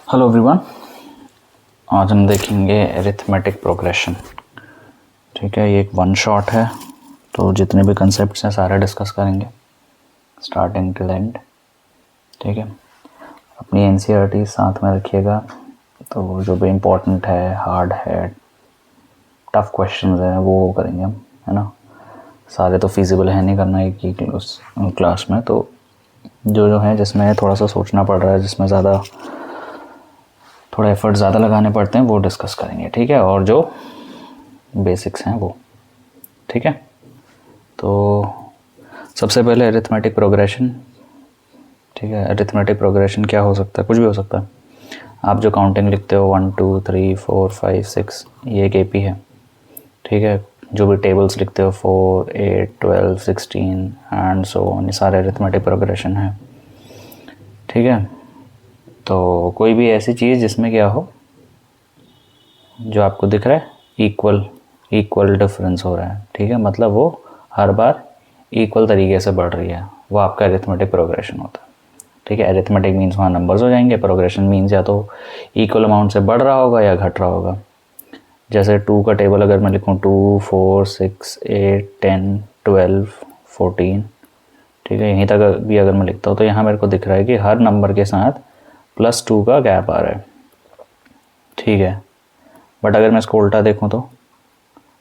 Hello everyone, आज हम देखेंगे एरिथमेटिक प्रोग्रेशन। ठीक है, ये एक वन शॉट है, तो जितने भी कंसेप्ट्स हैं सारे डिस्कस करेंगे स्टार्टिंग टिल एंड। ठीक है, अपनी एनसीईआरटी साथ में रखिएगा, तो जो भी इम्पोर्टेंट है, हार्ड है, टफ क्वेश्चंस हैं वो करेंगे हम, है ना। सारे तो फिजिबल है नहीं करना एक ही क्लास में, तो जो जो है जिसमें थोड़ा सा सोचना पड़ रहा है, जिसमें ज़्यादा थोड़ा एफर्ट ज़्यादा लगाने पड़ते हैं वो डिस्कस करेंगे। ठीक है, और जो बेसिक्स हैं वो। ठीक है, तो सबसे पहले अरिथमेटिक प्रोग्रेशन। ठीक है, अरिथमेटिक प्रोग्रेशन क्या हो सकता है? कुछ भी हो सकता है। आप जो काउंटिंग लिखते हो 1 2 3 4 5 6, ये एक एपी है। ठीक है, जो भी टेबल्स लिखते हो 4 8 12 16 एंड सो ऑन, ये सारे अरिथमेटिक प्रोग्रेशन है। ठीक है, तो कोई भी ऐसी चीज़ जिसमें क्या हो, जो आपको दिख रहा है इक्वल डिफरेंस हो रहा है। ठीक है, मतलब वो हर बार इक्वल तरीके से बढ़ रही है, वो आपका अरिथमेटिक प्रोग्रेशन होता है। ठीक है, अरिथमेटिक मीन्स वहाँ नंबर्स हो जाएंगे, प्रोग्रेशन मीन्स या तो इक्वल अमाउंट से बढ़ रहा होगा या घट रहा होगा। जैसे 2 का टेबल अगर मैं लिखूँ 2 4 6 8 10 12 14, ठीक है, यहीं तक भी अगर मैं लिखता हूँ तो यहाँ मेरे को दिख रहा है कि हर नंबर के साथ +2 का गैप आ रहा है। ठीक है, बट अगर मैं इसको उल्टा देखूँ तो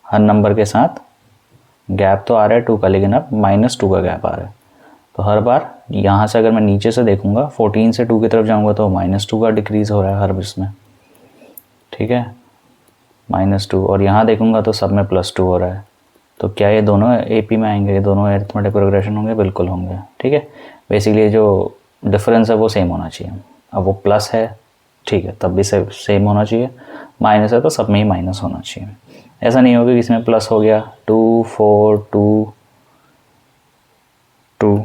हर नंबर के साथ गैप तो आ रहा है 2 का, लेकिन अब -2 का गैप आ रहा है। तो हर बार यहाँ से अगर मैं नीचे से देखूँगा 14 से 2 की तरफ जाऊँगा तो -2 का डिक्रीज़ हो रहा है हर इसमें। ठीक है, -2, और यहाँ देखूँगा तो सब में +2 हो रहा है। तो क्या ये दोनों एपी में आएंगे? ये दोनों अरिथमेटिक प्रोग्रेशन होंगे? बिल्कुल होंगे। ठीक है, बेसिकली जो डिफरेंस है वो सेम होना चाहिए। अब वो प्लस है, ठीक है, तब भी सेम होना चाहिए। माइनस है तो सब में ही माइनस होना चाहिए। ऐसा नहीं होगा कि इसमें प्लस हो गया 2 4 2 2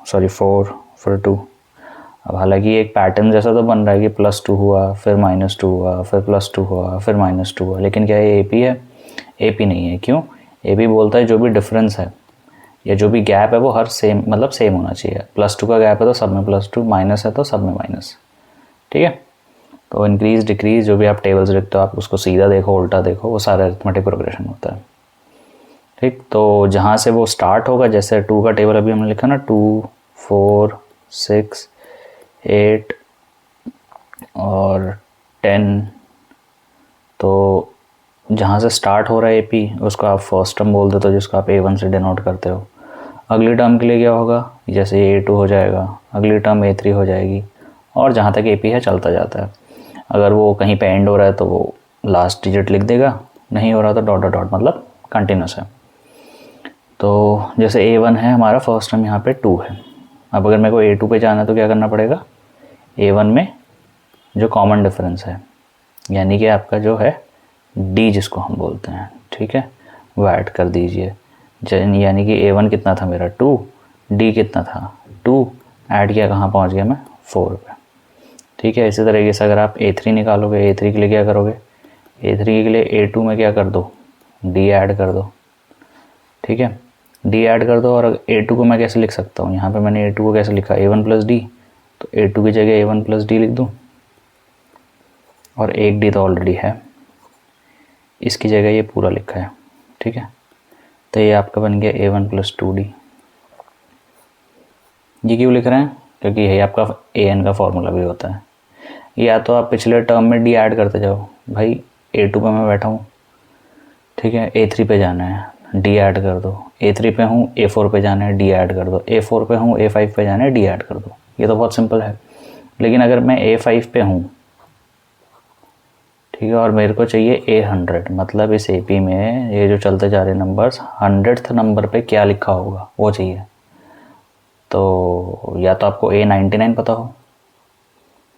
सॉरी 4 फिर 2। अब हालांकि एक पैटर्न जैसा तो बन रहा है कि +2 हुआ, फिर -2 हुआ, फिर +2 हुआ, फिर -2 हुआ, लेकिन क्या ये एपी है? एपी नहीं है। क्यों? एपी बोलता है जो भी डिफरेंस है या जो भी गैप है वो हर सेम, मतलब सेम होना चाहिए। +2 का गैप है तो सब में +2, माइनस है तो सब में माइनस। ठीक है, तो इंक्रीज डिक्रीज जो भी आप टेबल्स लिखते हो, आप उसको सीधा देखो उल्टा देखो, वो सारा अरिथमेटिक प्रोग्रेशन होता है। ठीक, तो जहाँ से वो स्टार्ट होगा, जैसे 2 का टेबल अभी हमने लिखा ना, 2 4 6 8 और 10, तो जहाँ से स्टार्ट हो रहा है एपी उसको आप फर्स्ट टर्म बोल देते हो, जिसको आप A1 से डिनोट करते हो। अगली टर्म के लिए क्या होगा? जैसे A2 हो जाएगा, अगली टर्म A3 हो जाएगी, और जहाँ तक एपी है चलता जाता है। अगर वो कहीं पे एंड हो रहा है तो वो लास्ट डिजिट लिख देगा, नहीं हो रहा तो डॉट डॉट डॉट, मतलब कंटिन्यूस है। तो जैसे A1 है हमारा, फर्स्ट टर्म यहाँ पे 2 है। अब अगर मेरे को A2 पे जाना है तो क्या करना पड़ेगा? A1 में जो कॉमन डिफरेंस है, यानी कि आपका जो है D जिसको हम बोलते हैं, ठीक है, वो ऐड कर दीजिए। यानी कि A1 कितना था मेरा 2, D कितना था 2, ऐड किया कहाँ पहुँच गया मैं? 4 पे। ठीक है, इसी तरीके से अगर आप A3 निकालोगे, A3 के लिए क्या करोगे? A3 के लिए A2 में क्या कर दो? D ऐड कर दो। ठीक है, D ऐड कर दो, और A2 को मैं कैसे लिख सकता हूँ? यहाँ पे मैंने A2 को कैसे लिखा? A1 + D, तो A2 की जगह A1 + D लिख दूँ, और एक D तो ऑलरेडी है, इसकी जगह ये पूरा लिखा है। ठीक है, तो ये आपका बन गया A1 + 2D। ये क्यों लिख रहे हैं? क्योंकि यही आपका AN का फॉर्मूला भी होता है। या तो आप पिछले टर्म में D ऐड करते जाओ। भाई A2 पे मैं बैठा हूँ, ठीक है, A3 पे जाना है, D ऐड कर दो। A3 पे हूँ, A4 पे जाना है, D ऐड कर दो। A4 पे हूँ, A5 पे जाना है, D ऐड कर दो। ये तो बहुत सिंपल है। लेकिन अगर मैं A5 पे हूँ, ठीक है, और मेरे को चाहिए A100, मतलब इस एपी में ये जो चलते जा रहे नंबर्स 100th नंबर पे क्या लिखा होगा वो चाहिए। तो या तो आपको A99 पता हो,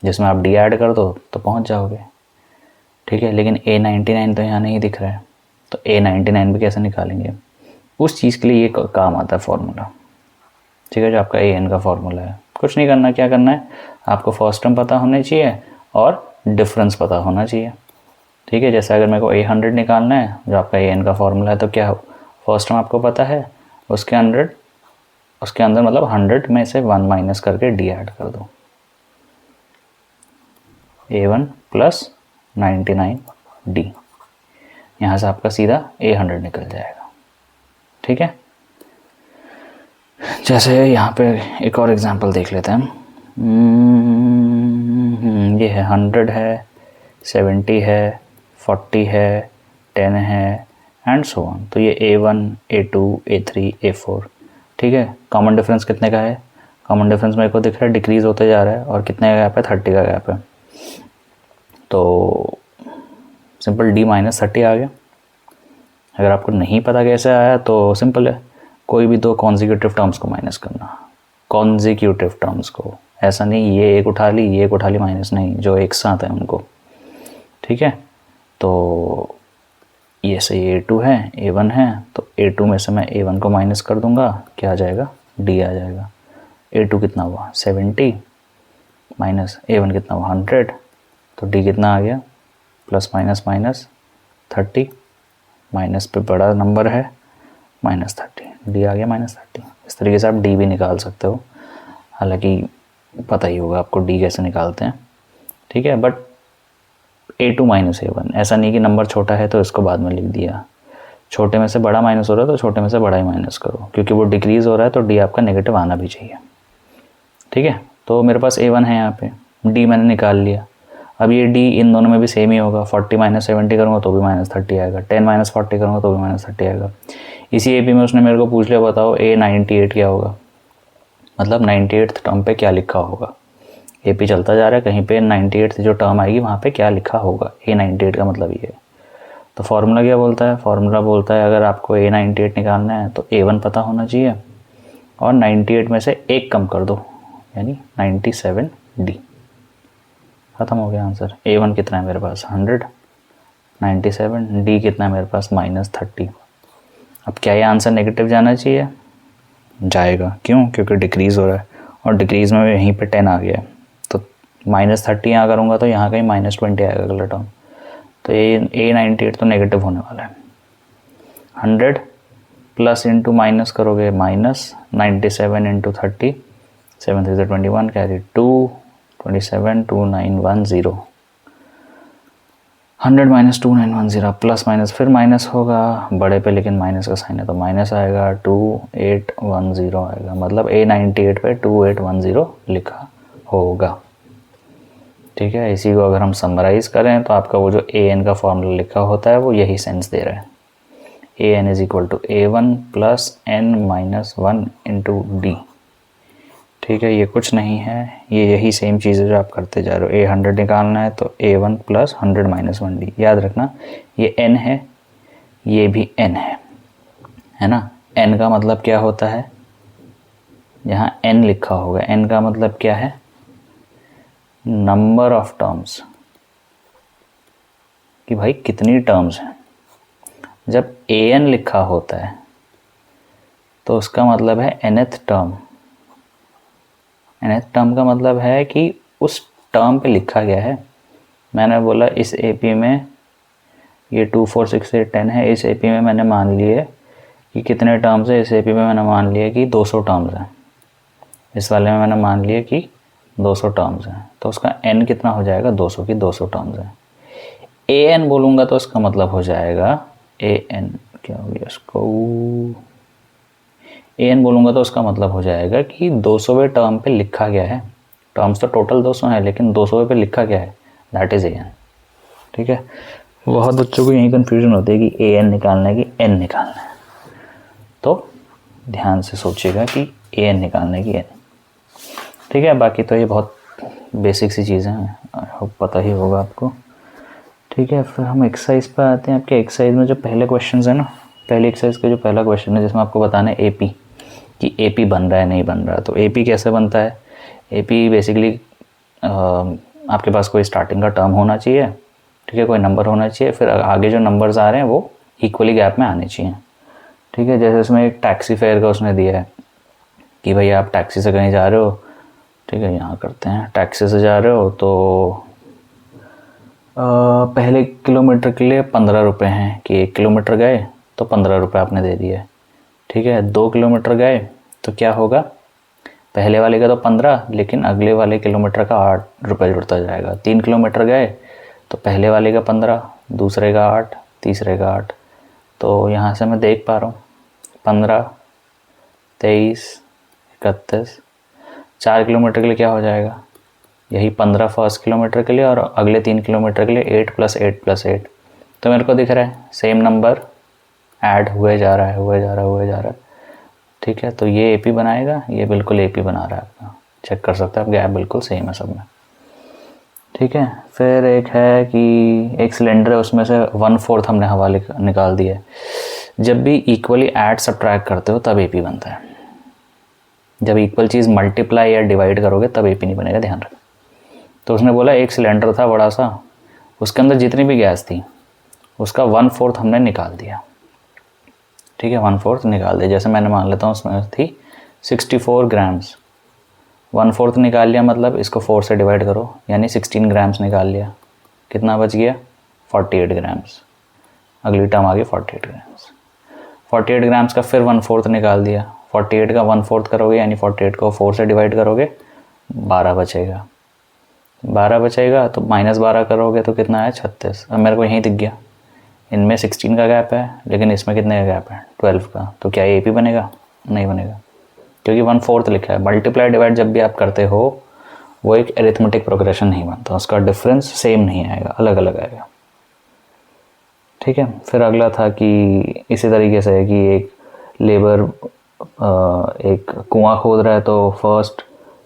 जिसमें आप D ऐड कर दो तो पहुंच जाओगे। ठीक है, लेकिन A99 तो यहाँ नहीं दिख रहा है, तो A99 भी कैसे निकालेंगे? उस चीज़ के लिए ये काम आता है फॉर्मूला। ठीक है, जो आपका AN का फॉर्मूला है। कुछ नहीं करना, क्या करना है? आपको फर्स्ट टर्म पता होना चाहिए और डिफरेंस पता होना चाहिए। ठीक है, जैसे अगर मेरे को A100 निकालना है, जो आपका AN का फॉर्मूला है, तो क्या फर्स्ट टर्म आपको पता है, उसके अंदर मतलब 100 में से 1 माइनस करके D ऐड कर दो। A1 प्लस 99D, यहाँ से आपका सीधा A100 निकल जाएगा। ठीक है, जैसे यहाँ पे एक और एग्जांपल देख लेते हैं हम। ये है 100 है, 70 है, 40 है, 10 है एंड सो ऑन। तो ये A1, A2, A3, A4। ठीक है, कॉमन डिफरेंस कितने का है? कॉमन डिफरेंस मेरे को दिख रहा है डिक्रीज होते जा रहा है, और कितने का गैप है? 30 का गैप है। तो सिंपल D माइनस 30 आ गया। अगर आपको नहीं पता कैसे आया तो सिंपल है, कोई भी दो कॉन्जिक्यूटिव टर्म्स को माइनस करना, कॉन्जिक्यूटिव टर्म्स को, ऐसा नहीं ये एक उठा ली ये एक उठा ली, माइनस नहीं, जो एक साथ है उनको। ठीक है, तो ये से A2 है, A1 है, तो A2 में से मैं A1 को माइनस कर दूंगा, क्या आ जाएगा? D आ जाएगा। A2 कितना हुआ? 70 माइनस A1 कितना हुआ? 100, तो D कितना आ गया? प्लस माइनस माइनस 30, माइनस पे बड़ा नंबर है -30, D आ गया -30। इस तरीके से आप D भी निकाल सकते हो, हालांकि पता ही होगा आपको D कैसे निकालते हैं। ठीक है, बट A2 माइनस A1, ऐसा नहीं कि नंबर छोटा है तो इसको बाद में लिख दिया, छोटे में से बड़ा माइनस हो रहा है तो छोटे में से बड़ा ही माइनस करो, क्योंकि वो डिक्रीज़ हो रहा है तो D आपका नेगेटिव आना भी चाहिए। ठीक है, तो मेरे पास A1 है, यहाँ पे D मैंने निकाल लिया। अब ये D इन दोनों में भी सेम ही होगा, 40 माइनस 70 करूँगा तो भी -30 आएगा, 10 माइनस 40 करूँगा तो भी -30 आएगा। इसी AP में उसने मेरे को पूछ लिया, बताओ A98 क्या होगा, मतलब 98th टर्म पे क्या लिखा होगा। AP चलता जा रहा है, कहीं पे 98th जो टर्म आएगी वहाँ पे क्या लिखा होगा, A98 का मतलब ये है। तो फार्मूला क्या बोलता है? फार्मूला बोलता है अगर आपको A98 निकालना है तो A1 पता होना चाहिए, और 98 में से एक कम कर दो, यानी 97D। ख़त्म हो गया आंसर। A1 कितना है मेरे पास? 100, 97, D कितना है मेरे पास? -30। अब क्या ये आंसर नेगेटिव जाना चाहिए? जाएगा। क्यों? क्योंकि डिक्रीज़ हो रहा है, और डिक्रीज़ में यहीं पे 10 आ गया है, तो -30 यहाँ करूँगा तो यहाँ कहीं -20 आएगा अगला टर्म, तो ये A98 तो नेगेटिव होने वाला है। 100 प्लस इंटू माइनस करोगे -97 into 30, 7 3 21, carry 2, 27, 2910, 100 minus 2910, plus minus फिर माइनस होगा बड़े पे, लेकिन माइनस का साइन है तो माइनस आएगा, 2810 आएगा, मतलब A98 पे 2810 लिखा होगा। ठीक है, इसी को अगर हम समराइज़ करें तो आपका वो जो AN का फॉर्मूला लिखा होता है वो यही सेंस दे रहा है। AN is equal to A1 plus N minus 1 into D। ठीक है, ये कुछ नहीं है, ये यही सेम चीज़ है जो आप करते जा रहे हो। A100 निकालना है तो A1 प्लस 100 माइनस 1D। याद रखना ये N है, ये भी N है ना। N का मतलब क्या होता है? यहाँ N लिखा होगा, N का मतलब क्या है? नंबर ऑफ टर्म्स, कि भाई कितनी टर्म्स हैं। जब AN लिखा होता है तो उसका मतलब है nth टर्म। nth टर्म का मतलब है कि उस टर्म पे लिखा गया है। मैंने बोला इस AP में ये 2 4 6 8 10 है, इस AP में मैंने मान लिए कि कितने टर्म्स है, इस AP में मैंने मान लिया कि 200 टर्म्स हैं, इस वाले में मैंने मान लिया कि 200 टर्म्स हैं, तो उसका n कितना हो जाएगा? 200 की 200 टर्म्स हैं। AN बोलूँगा तो इसका मतलब हो जाएगा AN, क्या हो गया इसको, AN बोलूँगा तो उसका मतलब हो जाएगा कि 200वें टर्म पे लिखा गया है। टर्म्स तो टोटल 200 है, लेकिन 200वें पे लिखा गया है, दैट इज़ AN। ठीक है, बहुत बच्चों को यही कन्फ्यूजन होती है कि AN निकालना है कि N निकालना है, तो ध्यान से सोचिएगा कि AN निकालना है कि N। ठीक है, बाकी तो ये बहुत बेसिक सी चीज़ें हैं, आई होप पता ही होगा आपको। ठीक है, फिर हम एक्सरसाइज पर आते हैं। आपके एक्सरसाइज में जो पहले क्वेश्चन है ना, पहली एक्सरसाइज का जो पहला क्वेश्चन है जिसमें आपको बताना है AP, कि AP बन रहा है नहीं बन रहा। तो AP कैसे बनता है? AP बेसिकली आपके पास कोई स्टार्टिंग का टर्म होना चाहिए, ठीक है, कोई नंबर होना चाहिए, फिर आगे जो नंबर्स आ रहे हैं वो इक्वली गैप में आने चाहिए। ठीक है, जैसे इसमें एक टैक्सी फेयर का उसने दिया है कि भाई आप टैक्सी से कहीं जा रहे हो, ठीक है, यहाँ करते हैं, टैक्सी से जा रहे हो तो पहले किलोमीटर के लिए 15 रुपये हैं, कि 1 किलोमीटर गए तो 15 रुपये आपने दे दिए। ठीक है, 2 किलोमीटर गए तो क्या होगा? पहले वाले का तो 15, लेकिन अगले वाले किलोमीटर का 8 रुपये जुड़ता जाएगा। 3 किलोमीटर गए तो पहले वाले का 15, दूसरे का 8, तीसरे का 8। तो यहाँ से मैं देख पा रहा हूँ 15, 23, 31, 4 किलोमीटर के लिए क्या हो जाएगा, यही 15 फर्स्ट किलोमीटर के लिए और अगले 3 किलोमीटर के लिए 8 + 8 + 8। तो मेरे को दिख रहा है सेम नंबर ऐड हुए जा रहा है। ठीक है, तो ये AP बनाएगा, ये बिल्कुल AP बना रहा है आपका, चेक कर सकते हैं आप, गैप बिल्कुल सेम है सब में। ठीक है, फिर एक है कि एक सिलेंडर है, उसमें से 1/4 हमने हवा निकाल दिया है। जब भी इक्वली ऐड सब्ट्रैक्ट करते हो तब AP बनता है। जब इक्वल चीज़ मल्टीप्लाई या डिवाइड करोगे तब AP नहीं बनेगा, ध्यान रखना। तो उसने बोला एक सिलेंडर था बड़ा सा, उसके अंदर जितनी भी गैस थी उसका 1/4 हमने निकाल दिया। ठीक है, 1/4 निकाल दिया। जैसे मैंने मान लेता हूँ उसमें थी 64 ग्राम्स, 1/4 निकाल लिया, मतलब इसको 4 से डिवाइड करो, यानी 16 ग्राम्स निकाल लिया। कितना बच गया, 48 ग्राम्स। अगली टर्म आ गई 48 ग्राम्स। 48 ग्राम्स का फिर 1/4 निकाल दिया, 48 का 1/4 करोगे यानी 48 को 4 से डिवाइड करोगे, 12 बचेगा। 12 बचेगा तो -12 करोगे तो कितना है, 36। अब मेरे को यहीं दिख गया, इनमें 16 का गैप है, लेकिन इसमें कितने का गैप है, 12 का। तो क्या ये AP बनेगा, नहीं बनेगा, क्योंकि 1/4 लिखा है। मल्टीप्लाई डिवाइड जब भी आप करते हो वो एक एरिथमेटिक प्रोग्रेशन नहीं बनता, उसका डिफरेंस सेम नहीं आएगा, अलग अलग आएगा। ठीक है, फिर अगला था कि इसी तरीके से है कि एक लेबर एक कुआं खोद रहा है, तो फर्स्ट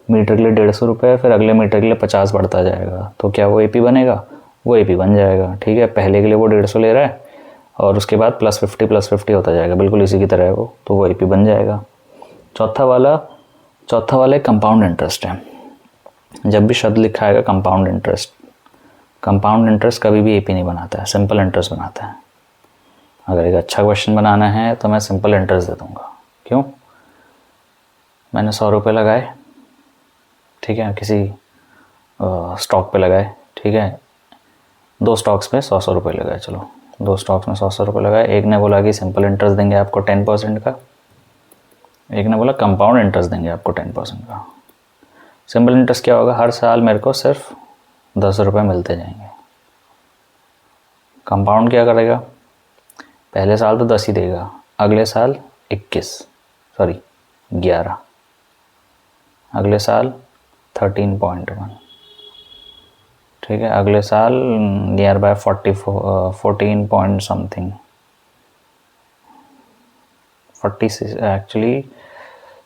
मीटर के लिए 150 रुपये, फिर अगले मीटर के लिए 50 बढ़ता जाएगा। तो क्या वो AP बनेगा, वो AP बन जाएगा। ठीक है, पहले के लिए वो 150 ले रहा है और उसके बाद +50 होता जाएगा, बिल्कुल इसी की तरह है वो, तो वो AP बन जाएगा। चौथा वाला कंपाउंड इंटरेस्ट है। जब भी शब्द लिखा है कंपाउंड इंटरेस्ट कभी भी AP नहीं बनाता है, सिंपल इंटरेस्ट बनाता है। अगर एक अच्छा क्वेश्चन बनाना है तो मैं सिंपल इंटरेस्ट दे दूँगा। क्यों, मैंने 100 रुपये लगाए, ठीक है, किसी स्टॉक पे लगाए, ठीक है, 2 स्टॉक्स में 100 रुपये लगाए, चलो 2 स्टॉक्स में 100 रुपये लगाए। एक ने बोला कि सिंपल इंटरेस्ट देंगे आपको 10% का, एक ने बोला कंपाउंड इंटरेस्ट देंगे आपको 10% का। सिंपल इंटरेस्ट क्या होगा, हर साल मेरे को सिर्फ 10 रुपये मिलते जाएंगे। कंपाउंड क्या करेगा, पहले साल तो 10 ही देगा, अगले साल 11, अगले साल 13.1, ठीक है, अगले साल नियर बाय 14 पॉइंट समथिंग,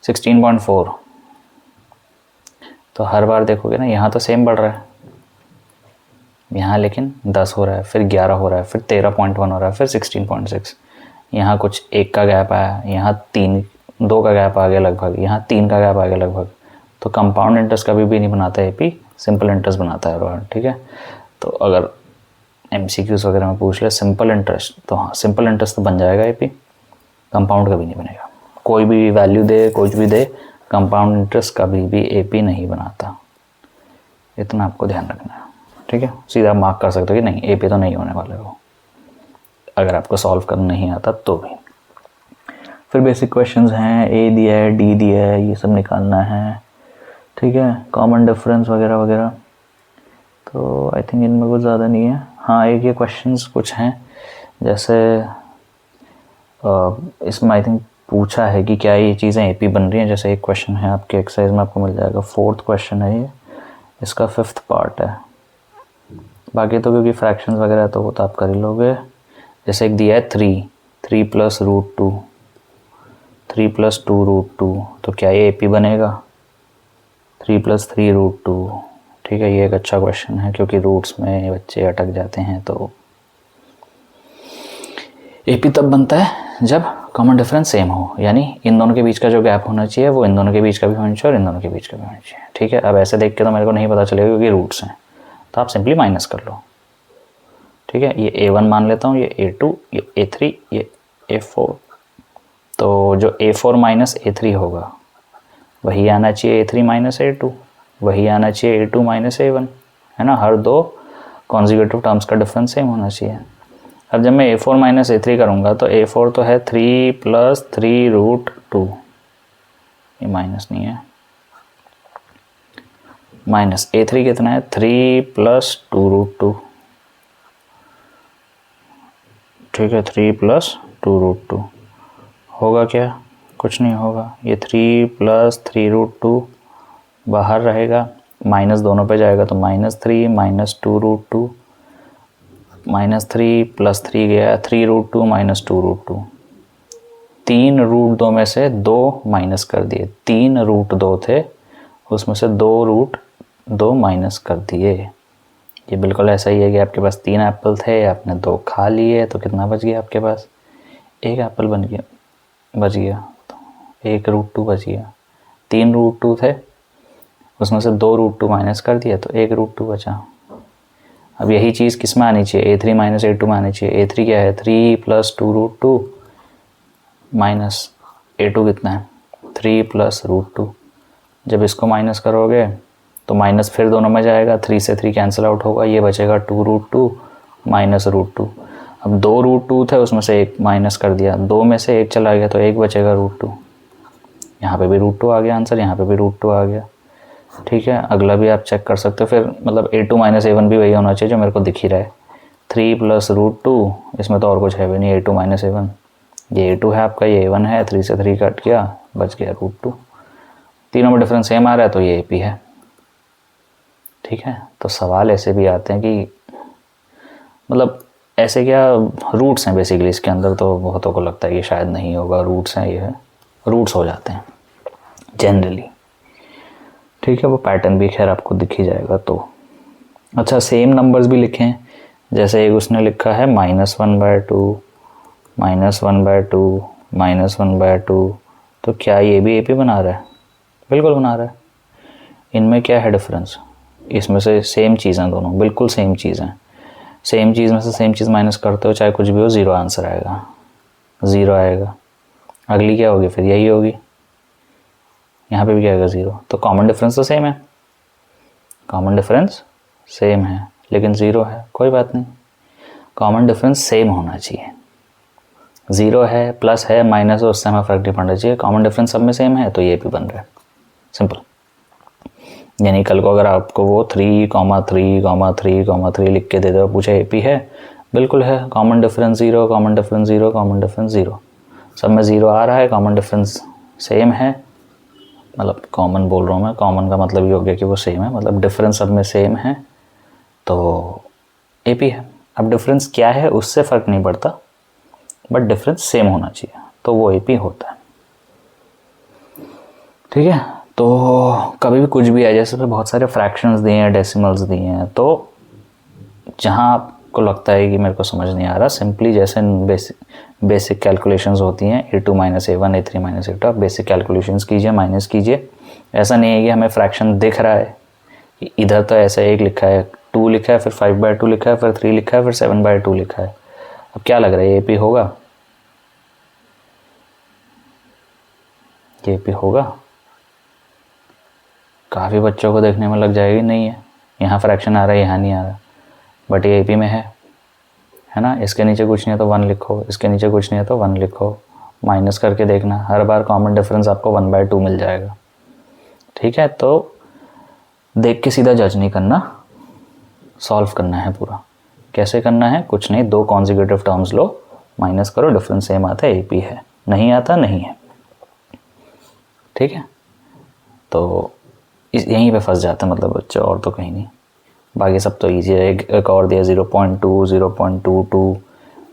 16.4। तो हर बार देखोगे ना, यहाँ तो सेम बढ़ रहा है, यहाँ लेकिन 10 हो रहा है, फिर 11 हो रहा है, फिर 13.1 हो रहा है, फिर 16.6। यहाँ कुछ 1 का गैप आया, यहाँ 2 का गैप आ गया लगभग, यहाँ 3 का गैप आ गया लगभग। तो कंपाउंड इंटरेस्ट कभी भी नहीं बनाता है AP, सिंपल इंटरेस्ट बनाता है बार। ठीक है, तो अगर MCQs वगैरह में पूछ ले सिंपल इंटरेस्ट, तो हाँ सिंपल इंटरेस्ट तो बन जाएगा AP, कंपाउंड कभी नहीं बनेगा। कोई भी वैल्यू दे, कुछ भी दे, कंपाउंड इंटरेस्ट कभी भी AP नहीं बनाता, इतना आपको ध्यान रखना है। ठीक है, सीधा मार्क कर सकते हो कि नहीं AP तो नहीं होने वाले हो, अगर आपको सॉल्व करना नहीं आता तो भी। फिर बेसिक क्वेश्चंस हैं, A दिया है, D दिया है, ये सब निकालना है। ठीक है, कॉमन डिफरेंस वगैरह वगैरह, तो आई थिंक इनमें कुछ ज़्यादा नहीं है। हाँ, एक ये क्वेश्चंस कुछ हैं, जैसे इसमें आई थिंक पूछा है कि क्या ये चीज़ें AP बन रही हैं। जैसे एक क्वेश्चन है आपके एक्सरसाइज में, आपको मिल जाएगा, 4th क्वेश्चन है ये, इसका 5th पार्ट है। बाकी तो क्योंकि फ्रैक्शंस वगैरह है तो वो तो आप कर ही लोगे। जैसे एक दिया है 3 + √2, 3 + 2 √2, तो क्या ये AP बनेगा, 3 + 3 √2। ठीक है, ये एक अच्छा क्वेश्चन है, क्योंकि रूट्स में बच्चे अटक जाते हैं। तो AP तब बनता है जब कॉमन डिफरेंस सेम हो, यानी इन दोनों के बीच का जो गैप होना चाहिए वो इन दोनों के बीच का भी होना चाहिए और इन दोनों के बीच का भी होना चाहिए। ठीक है, अब ऐसे देख के तो मेरे को नहीं पता चलेगा क्योंकि रूट्स हैं, तो आप सिंपली माइनस कर लो। ठीक है, ये A1 मान लेता हूँ, ये A2, ये A3, ये A4। तो जो A4 - A3 होगा वही आना चाहिए A3 - A2, वही आना चाहिए A2 - A1, है ना। हर 2 कॉन्जिक्यूटिव टर्म्स का डिफरेंस सेम होना चाहिए। अब जब मैं A4 - A3 करूँगा तो A4 तो है 3 + 3 √2, ये माइनस नहीं है, माइनस A3 कितना है 3 प्लस 2√2, ठीक है 3 प्लस 2√2 होगा क्या, कुछ नहीं होगा, ये 3 प्लस 3√2 बाहर रहेगा, माइनस दोनों पे जाएगा तो -3 माइनस 2√2, -3 प्लस 3 गया 3√2 माइनस 2√2, 3√2 में से 2 माइनस कर दिए, 3√2 थे उसमें से 2√2 माइनस कर दिए। ये बिल्कुल ऐसा ही है कि आपके पास 3 एप्पल थे, आपने 2 खा लिए तो कितना बच गया आपके पास, 1 एप्पल बच गया, तो 1√2 बच गया, 3√2 थे उसमें से 2√2 माइनस कर दिया तो 1√2 बचा। अब यही चीज़ किस में आनी चाहिए, A3 माइनस A2 में आनी चाहिए। A3 क्या है 3 प्लस 2√2 माइनस A2 कितना है 3 प्लस √2। जब इसको माइनस करोगे तो माइनस फिर दोनों में जाएगा, 3 से 3 कैंसिल आउट होगा, ये बचेगा 2√2 माइनस √2। अब 2√2 थे उसमें से 1 माइनस कर दिया, 2 में से 1 चला गया तो 1 बचेगा √2। यहाँ पे भी √2 आ गया आंसर, यहाँ पे भी √2 आ गया, ठीक है। अगला भी आप चेक कर सकते हो, फिर मतलब A2 माइनस A1 भी वही होना चाहिए जो मेरे को दिख ही रहा है, 3 प्लस √2, इसमें तो और कुछ है भी नहीं, A2 माइनस A1, ये A2 है आपका, ये A1 है, 3 से 3 कट गया, बच गया √2। तीनों में डिफरेंस सेम आ रहा है तो ये AP है, ठीक है। तो सवाल ऐसे भी आते हैं कि मतलब ऐसे क्या रूट्स हैं बेसिकली इसके अंदर, तो बहुतों को लगता है कि शायद नहीं होगा, रूट्स हैं, ये है रूट्स हो जाते हैं जनरली, ठीक है। वो पैटर्न भी खैर आपको दिख ही जाएगा। तो अच्छा सेम नंबर्स भी लिखें, जैसे एक उसने लिखा है -1/2 -1/2 -1/2, तो क्या ये भी AP बना रहा है, बिल्कुल बना रहा है। इनमें क्या है डिफरेंस, इसमें से सेम चीज़ हैं दोनों, बिल्कुल सेम चीज़ हैं, सेम चीज़ में से सेम चीज़ माइनस करते हो चाहे कुछ भी हो, 0 आंसर आएगा, 0 आएगा। अगली क्या होगी, फिर यही होगी, यहाँ पे भी क्या आएगा 0। तो कॉमन डिफरेंस तो सेम है, कॉमन डिफरेंस सेम है लेकिन 0 है, कोई बात नहीं, कॉमन डिफरेंस सेम होना चाहिए, 0 है प्लस है माइनस है उससे हमें फ़र्क नहीं पड़ना चाहिए, कॉमन डिफरेंस सब में सेम है तो ये भी बन रहा है, सिंपल। यानी कल को अगर आपको वो 3,3,3,3 लिख के दे दो, पूछे AP है, बिल्कुल है, common difference 0, common difference 0, common difference 0, सब में 0 आ रहा है, कॉमन डिफरेंस सेम है, मतलब कॉमन बोल रहा हूँ मैं, कॉमन का मतलब ये हो गया कि वो सेम है, मतलब डिफरेंस सब में सेम है तो AP है। अब डिफरेंस क्या है उससे फ़र्क नहीं पड़ता, बट डिफरेंस सेम होना चाहिए तो वो AP होता है, ठीक है। तो कभी भी कुछ भी है, जैसे तो बहुत सारे फ्रैक्शंस दिए हैं, डेसिमल्स दिए हैं, तो जहाँ आपको लगता है कि मेरे को समझ नहीं आ रहा, सिंपली जैसे बेसिक कैलकुलेशंस होती हैं A2 minus A1 A3 minus A2, आप बेसिक कैलकुलेशंस कीजिए, माइनस कीजिए। ऐसा नहीं है कि हमें फ्रैक्शन दिख रहा है कि इधर तो ऐसा 1 लिखा है, 2 लिखा है, फिर 5/2 लिखा है, फिर 3 लिखा है, फिर 7/2 लिखा है, अब क्या लग रहा है AP होगा, AP होगा, काफ़ी बच्चों को देखने में लग जाएगी नहीं है, यहाँ फ्रैक्शन आ रहा है यहाँ नहीं आ रहा, बट ये AP में है ना। इसके नीचे कुछ नहीं है तो 1 लिखो, इसके नीचे कुछ नहीं है तो 1 लिखो, माइनस करके देखना, हर बार कॉमन डिफरेंस आपको 1/2 मिल जाएगा, ठीक है। तो देख के सीधा जज नहीं करना, सॉल्व करना है पूरा। कैसे करना है, कुछ नहीं, 2 कॉन्जिक्यूटिव टर्म्स लो, माइनस करो, डिफरेंस सेम आता है AP है, नहीं आता नहीं है, ठीक है। तो यहीं पे फंस जाते हैं मतलब बच्चे, और तो कहीं नहीं, बाकी सब तो ईजी है। एक और दिया 0.2 0.22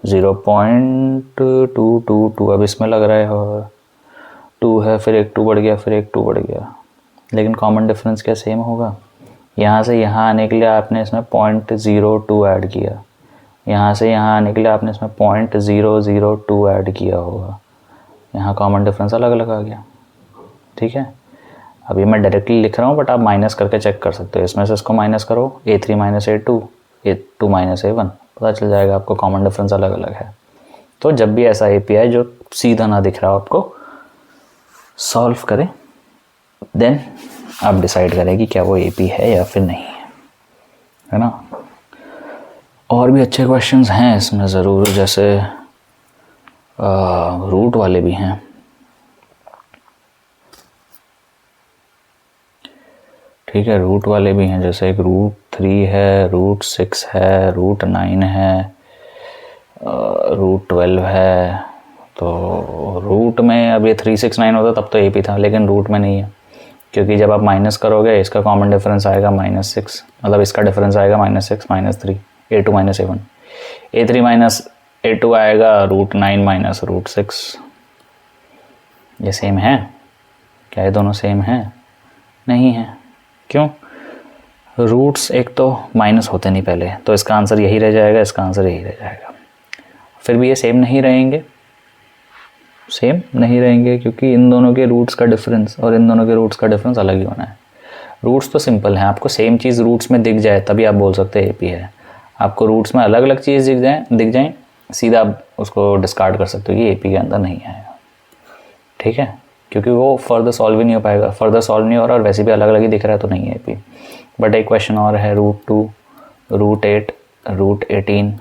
0.222, अब इसमें लग रहा है 2 है, फिर एक 2 बढ़ गया, फिर एक 2 बढ़ गया, लेकिन कॉमन डिफरेंस क्या सेम होगा। यहाँ से यहाँ आने के लिए आपने इसमें 0.02 ऐड किया, यहाँ से यहाँ आने के लिए आपने इसमें 0.002 ऐड किया होगा, यहाँ कॉमन डिफरेंस अलग अलग आ गया, ठीक है। अभी मैं डायरेक्टली लिख रहा हूँ बट आप माइनस करके चेक कर सकते हो, इसमें से इसको माइनस करो, A3 minus A2 A2 minus A1, पता चल जाएगा आपको कॉमन डिफरेंस अलग अलग है। तो जब भी ऐसा AP है जो सीधा ना दिख रहा हो आपको, सॉल्व करें, देन आप डिसाइड करें कि क्या वो AP है या फिर नहीं है ना। और भी अच्छे क्वेश्चंस हैं इसमें ज़रूर, जैसे रूट वाले भी हैं, ठीक है, रूट वाले भी हैं, जैसे एक √3 है, √6 है, √9 है, √12 है। तो रूट में अब ये 369 होता तब तो AP था, लेकिन रूट में नहीं है, क्योंकि जब आप माइनस करोगे इसका कॉमन डिफरेंस आएगा -6, मतलब इसका डिफरेंस आएगा -6 -3, A2 - A1, A3 - A2 आएगा √9 - √6। ये सेम है क्या? ये दोनों सेम है? नहीं है। क्यों? रूट्स एक तो माइनस होते नहीं पहले, तो इसका आंसर यही रह जाएगा, इसका आंसर यही रह जाएगा। फिर भी ये सेम नहीं रहेंगे, सेम नहीं रहेंगे, क्योंकि इन दोनों के रूट्स का डिफरेंस और इन दोनों के रूट्स का डिफरेंस अलग ही होना है। रूट्स तो सिंपल हैं, आपको सेम चीज़ रूट्स में दिख जाए तभी आप बोल सकते हैं AP है। आपको रूट्स में अलग अलग चीज़ दिख जाए सीधा आप उसको डिस्कार्ड कर सकते हो कि AP के अंदर नहीं आएगा। ठीक है, क्योंकि वो फर्दर सॉल्व ही नहीं हो पाएगा, फर्दर सॉल्व नहीं हो रहा और वैसे भी अलग अलग ही दिख रहा है, तो नहीं है AP। बट एक क्वेश्चन और है, √2, √8, √18,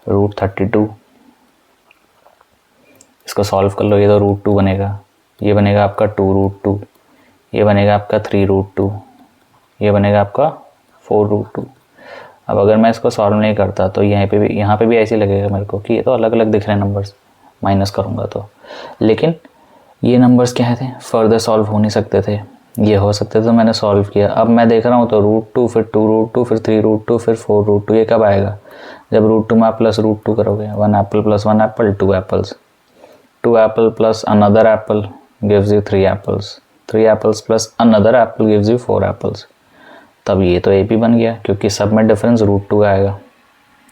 √32, इसको सॉल्व कर लो। ये तो √2 बनेगा, ये बनेगा आपका 2√2, ये बनेगा आपका 3√2, ये बनेगा आपका 4√2। अब अगर मैं इसको सॉल्व नहीं करता तो यहाँ पे भी ऐसे लगेगा मेरे को कि ये तो अलग अलग दिख रहे हैं नंबर्स, माइनस करूँगा तो। लेकिन ये नंबर्स क्या थे, फर्दर सॉल्व हो नहीं सकते थे, ये हो सकते थे, तो मैंने सॉल्व किया। अब मैं देख रहा हूँ तो √2, फिर 2√2, फिर 3√2, फिर 4√2, ये कब आएगा? जब √2 में आप प्लस √2 करोगे। 1 Apple plus 1 Apple, 2 apples, 2 Apple plus another Apple gives you 3 apples, 3 apples plus another Apple gives you 4 apples. तब ये तो AP बन गया, क्योंकि सब में डिफरेंस √2 आएगा,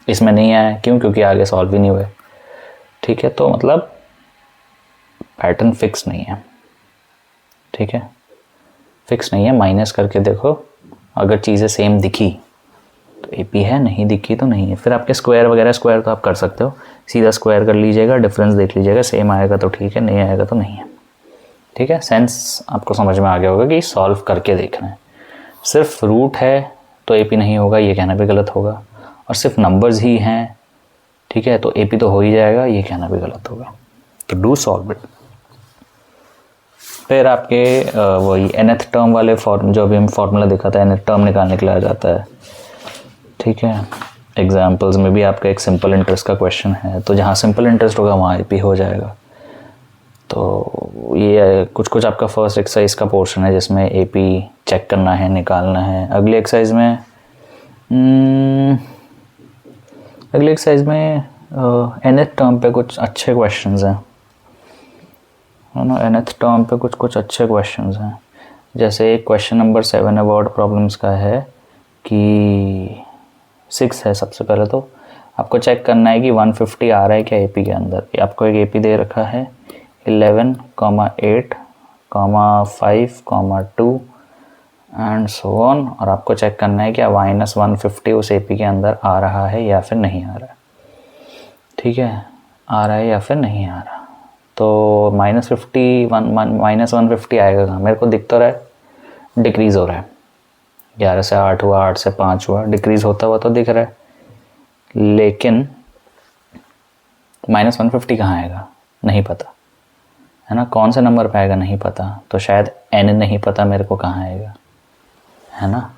इसमें नहीं आया। क्यों? क्योंकि आगे सॉल्व ही नहीं हुए। ठीक है, तो मतलब पैटर्न फिक्स नहीं है। ठीक है, फिक्स नहीं है। माइनस करके देखो, अगर चीज़ें सेम दिखी तो AP है, नहीं दिखी तो नहीं है। फिर आपके स्क्वायर वगैरह, स्क्वायर तो आप कर सकते हो, सीधा स्क्वायर कर लीजिएगा, डिफरेंस देख लीजिएगा, सेम आएगा तो ठीक है, नहीं आएगा तो नहीं है। ठीक है, सेंस आपको समझ में आ गया होगा कि सॉल्व करके देखना है। सिर्फ रूट है तो AP नहीं होगा, ये कहना भी गलत होगा, और सिर्फ नंबर्स ही हैं, ठीक है, तो AP तो हो ही जाएगा, ये कहना भी गलत होगा। तो डू सॉल्व इट। फिर आपके वही nth टर्म वाले फॉर्म, जो अभी हम फार्मूला देखा था, nth टर्म निकालने के लिए आ जाता है। ठीक है, एग्जाम्पल्स में भी आपका एक सिंपल इंटरेस्ट का क्वेश्चन है, तो जहाँ सिंपल इंटरेस्ट होगा वहाँ AP हो जाएगा। तो ये कुछ आपका फर्स्ट एक्सरसाइज का पोर्शन है जिसमें AP चेक करना है, निकालना है। अगली एक्सरसाइज में nth टर्म पे कुछ अच्छे क्वेश्चंस हैं, है ना। nth टर्म पे कुछ अच्छे क्वेश्चंस हैं, जैसे एक क्वेश्चन नंबर 7 है, वर्ड प्रॉब्लम्स का है कि 6 है। सबसे पहले तो आपको चेक करना है कि 150 आ रहा है क्या AP के अंदर। आपको एक AP दे रखा है 11, 8, 5, 2 एंड सो ऑन, और आपको चेक करना है क्या -150 उस AP के अंदर आ रहा है या फिर नहीं आ रहा है। ठीक है, आ रहा है या फिर नहीं आ रहा। तो -150 आएगा कहाँ? मेरे को दिख तो रहा है डिक्रीज़ हो रहा है, 11 से 8 हुआ, 8 से 5 हुआ, डिक्रीज़ होता हुआ तो दिख रहा है, लेकिन -150 कहाँ आएगा नहीं पता, है ना। कौन से नंबर पे आएगा नहीं पता, तो शायद n नहीं पता मेरे को कहाँ आएगा, है ना।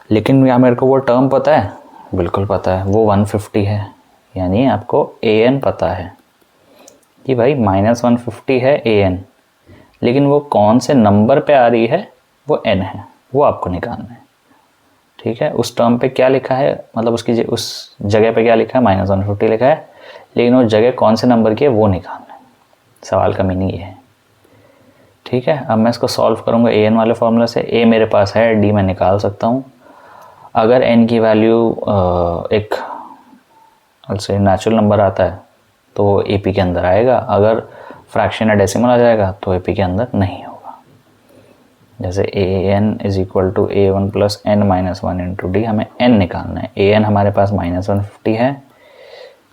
लेकिन यहाँ मेरे को वो टर्म पता है, बिल्कुल पता है, वो 150 है, यानी आपको an पता है कि भाई -150 है an, लेकिन वो कौन से नंबर पे आ रही है वो n है, वो आपको निकालना है। ठीक है, उस टर्म पे क्या लिखा है, मतलब उसकी उस जगह पे क्या लिखा है, -150 लिखा है, लेकिन वो जगह कौन से नंबर की है वो निकालना है। सवाल का मीनिंग ये है। ठीक है, अब मैं इसको सॉल्व करूँगा an वाले फॉर्मूला से। a मेरे पास है, d मैं निकाल सकता हूँ। अगर n की वैल्यू एक से नेचुरल नंबर आता है तो AP के अंदर आएगा, अगर फ्रैक्शन या डेसिमल आ जाएगा तो AP के अंदर नहीं होगा। जैसे an = a1 + n - 1 × d, हमें n निकालना है। an हमारे पास -150 है,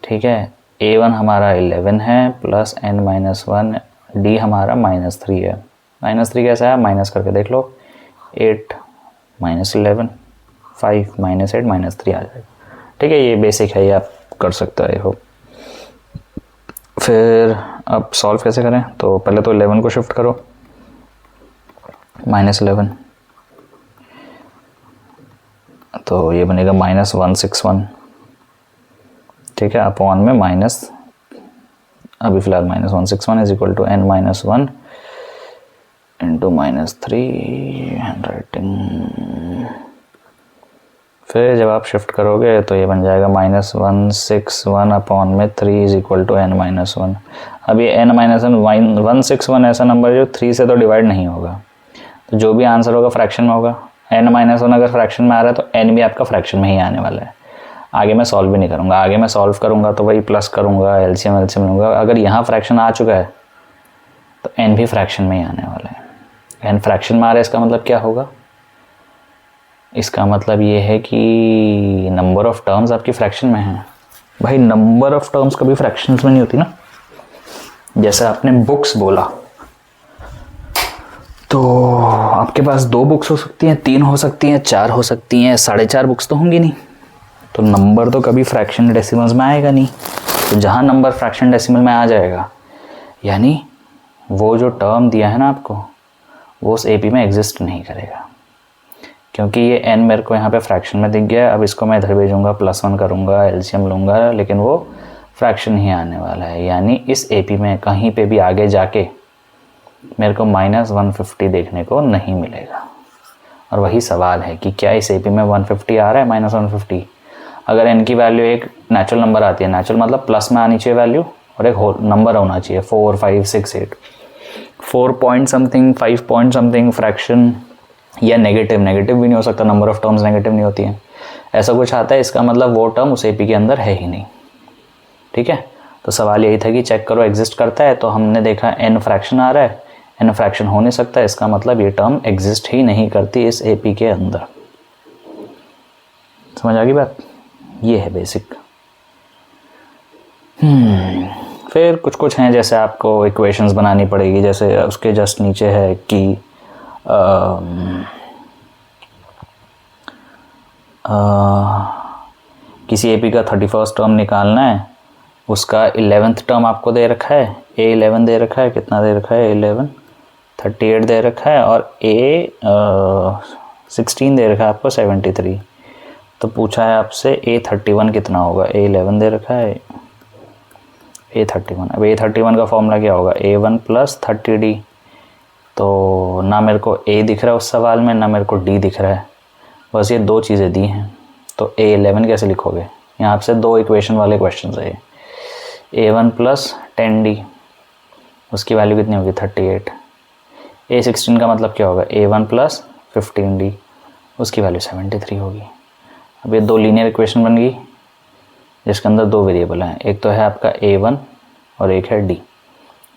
ठीक है, a1 हमारा 11 है प्लस n - 1, d हमारा -3 है। -3 कैसा है, माइनस करके देख लो, 8 - 11, 5 - 8 -3 आ जाएगा। ठीक है, ये बेसिक है, ये आप कर सकते हो, आई होप। फिर अब सॉल्व कैसे करें, तो पहले तो 11 को शिफ्ट करो, -11, तो ये बनेगा -161, ठीक है, अपॉन में माइनस, अभी फिलहाल -161 is equal to n-1 into -3 handwriting. फिर जब आप शिफ्ट करोगे तो ये बन जाएगा -161 अपॉन में 3 इज इक्वल टू n-1। अब ये n-1 161 ऐसा नंबर जो 3 से तो डिवाइड नहीं होगा, तो जो भी आंसर होगा फ्रैक्शन में होगा। n-1 अगर फ्रैक्शन में आ रहा है तो n भी आपका फ्रैक्शन में ही आने वाला है। आगे मैं सॉल्व भी नहीं करूँगा, आगे मैं सॉल्व करूँगा तो वही प्लस करूँगा, एलसीएम लूँगा। अगर यहाँ फ्रैक्शन आ चुका है तो n भी फ्रैक्शन में ही आने वाला है। n फ्रैक्शन में आ रहा है, इसका मतलब क्या होगा? इसका मतलब ये है कि नंबर ऑफ टर्म्स आपकी फ्रैक्शन में है। भाई नंबर ऑफ टर्म्स कभी फ्रैक्शंस में नहीं होती ना। जैसे आपने बुक्स बोला तो आपके पास 2 बुक्स हो सकती हैं, 3 हो सकती हैं, 4 हो सकती हैं, 4.5 बुक्स तो होंगी नहीं। तो नंबर तो कभी फ्रैक्शन डेसिमल्स में आएगा नहीं। तो जहाँ नंबर फ्रैक्शन डेसिमल में आ जाएगा यानी वो जो टर्म दिया है ना आपको, वो उस एपी में एग्जिस्ट नहीं करेगा, क्योंकि ये n मेरे को यहाँ पे फ्रैक्शन में दिख गया। अब इसको मैं इधर भेजूँगा, +1 करूँगा, एलसीएम लूँगा, लेकिन वो फ्रैक्शन ही आने वाला है। यानी इस एपी में कहीं पे भी आगे जाके मेरे को -150 देखने को नहीं मिलेगा। और वही सवाल है कि क्या इस एपी में 150 आ रहा है, -150? अगर n की वैल्यू एक नेचुरल नंबर आती है, नेचुरल मतलब प्लस में आनी चाहिए वैल्यू, और एक होल नंबर होना चाहिए 4, 5, 6, 8, 4 point something, 5 point something fraction, या नेगेटिव भी नहीं हो सकता, नंबर ऑफ टर्म्स नेगेटिव नहीं होती हैं। ऐसा कुछ आता है, इसका मतलब वो टर्म उस एपी के अंदर है ही नहीं। ठीक है, तो सवाल यही था कि चेक करो एग्जिस्ट करता है, तो हमने देखा n फ्रैक्शन आ रहा है, n फ्रैक्शन हो नहीं सकता, इसका मतलब ये टर्म एग्जिस्ट ही नहीं करती इस एपी के अंदर। समझ आ गई बात? ये है बेसिक। फिर कुछ हैं, जैसे आपको इक्वेशंस बनानी पड़ेगी। जैसे उसके जस्ट नीचे है कि किसी एपी का 31st टर्म निकालना है, उसका 11th टर्म आपको दे रखा है, A11 दे रखा है, कितना दे रखा है, A11 38 दे रखा है, और A16 दे रखा है आपको 73। तो पूछा है आपसे A31 कितना होगा। A11 दे रखा है, A31। अब A31 का फॉर्मूला क्या होगा, A1 + 30D। तो ना मेरे को A दिख रहा है उस सवाल में, ना मेरे को D दिख रहा है, बस ये 2 चीज़ें दी हैं। तो A11 कैसे लिखोगे? यहाँ आपसे 2 इक्वेशन वाले क्वेश्चन है ये। A1 + 10D, उसकी वैल्यू कितनी होगी, 38। A16 का मतलब क्या होगा, A1 + 15D, उसकी वैल्यू 73 होगी। अब ये 2 लीनियर इक्वेशन बन गई जिसके अंदर 2 वेरिएबल हैं, एक तो है आपका A1 और एक है D।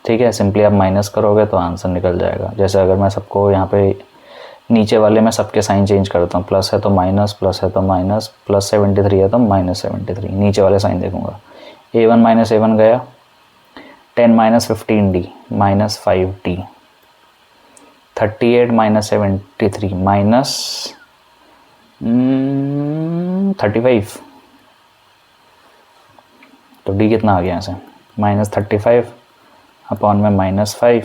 ठीक है, सिंपली आप माइनस करोगे तो आंसर निकल जाएगा। जैसे अगर मैं सबको यहाँ पे नीचे वाले में सबके साइन चेंज करता हूँ, प्लस है तो माइनस, प्लस है तो माइनस, +73 है तो -73, नीचे वाले साइन देखूंगा। A1 - A1 गया, 10 - 15D -5D, 38 - 73 -35। तो D कितना आ गया यहाँ से, -35 अपॉन में -5,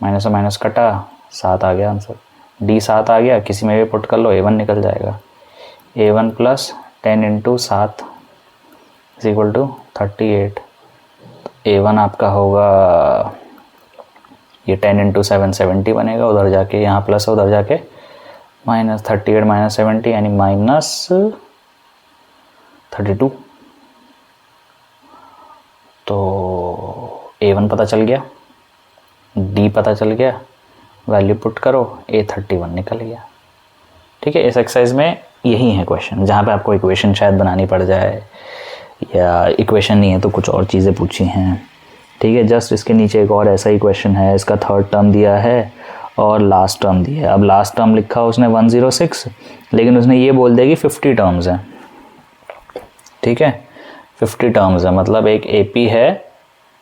माइनस से माइनस कटा, 7 आ गया आंसर। D 7 आ गया, किसी में भी पुट कर लो, A1 निकल जाएगा। A1 + 10 × 7 = 38। A1 आपका होगा ये 10 × 7 70 बनेगा, उधर जाके यहाँ प्लस है, उधर जाके -38 - 70 यानी -32। तो A1 पता चल गया, D पता चल गया, वैल्यू पुट करो, A31 निकल गया। ठीक है, इस एक्सरसाइज में यही है क्वेश्चन, जहाँ पे आपको इक्वेशन शायद बनानी पड़ जाए, या इक्वेशन नहीं है तो कुछ और चीज़ें पूछी हैं। ठीक है, जस्ट इसके नीचे एक और ऐसा ही क्वेश्चन है, इसका 3rd टर्म दिया है और लास्ट टर्म दिया है। अब लास्ट टर्म लिखा उसने 106, लेकिन उसने ये बोल दिया कि 50 टर्म्स हैं। ठीक है, 50 टर्म्स है, मतलब एक एपी है,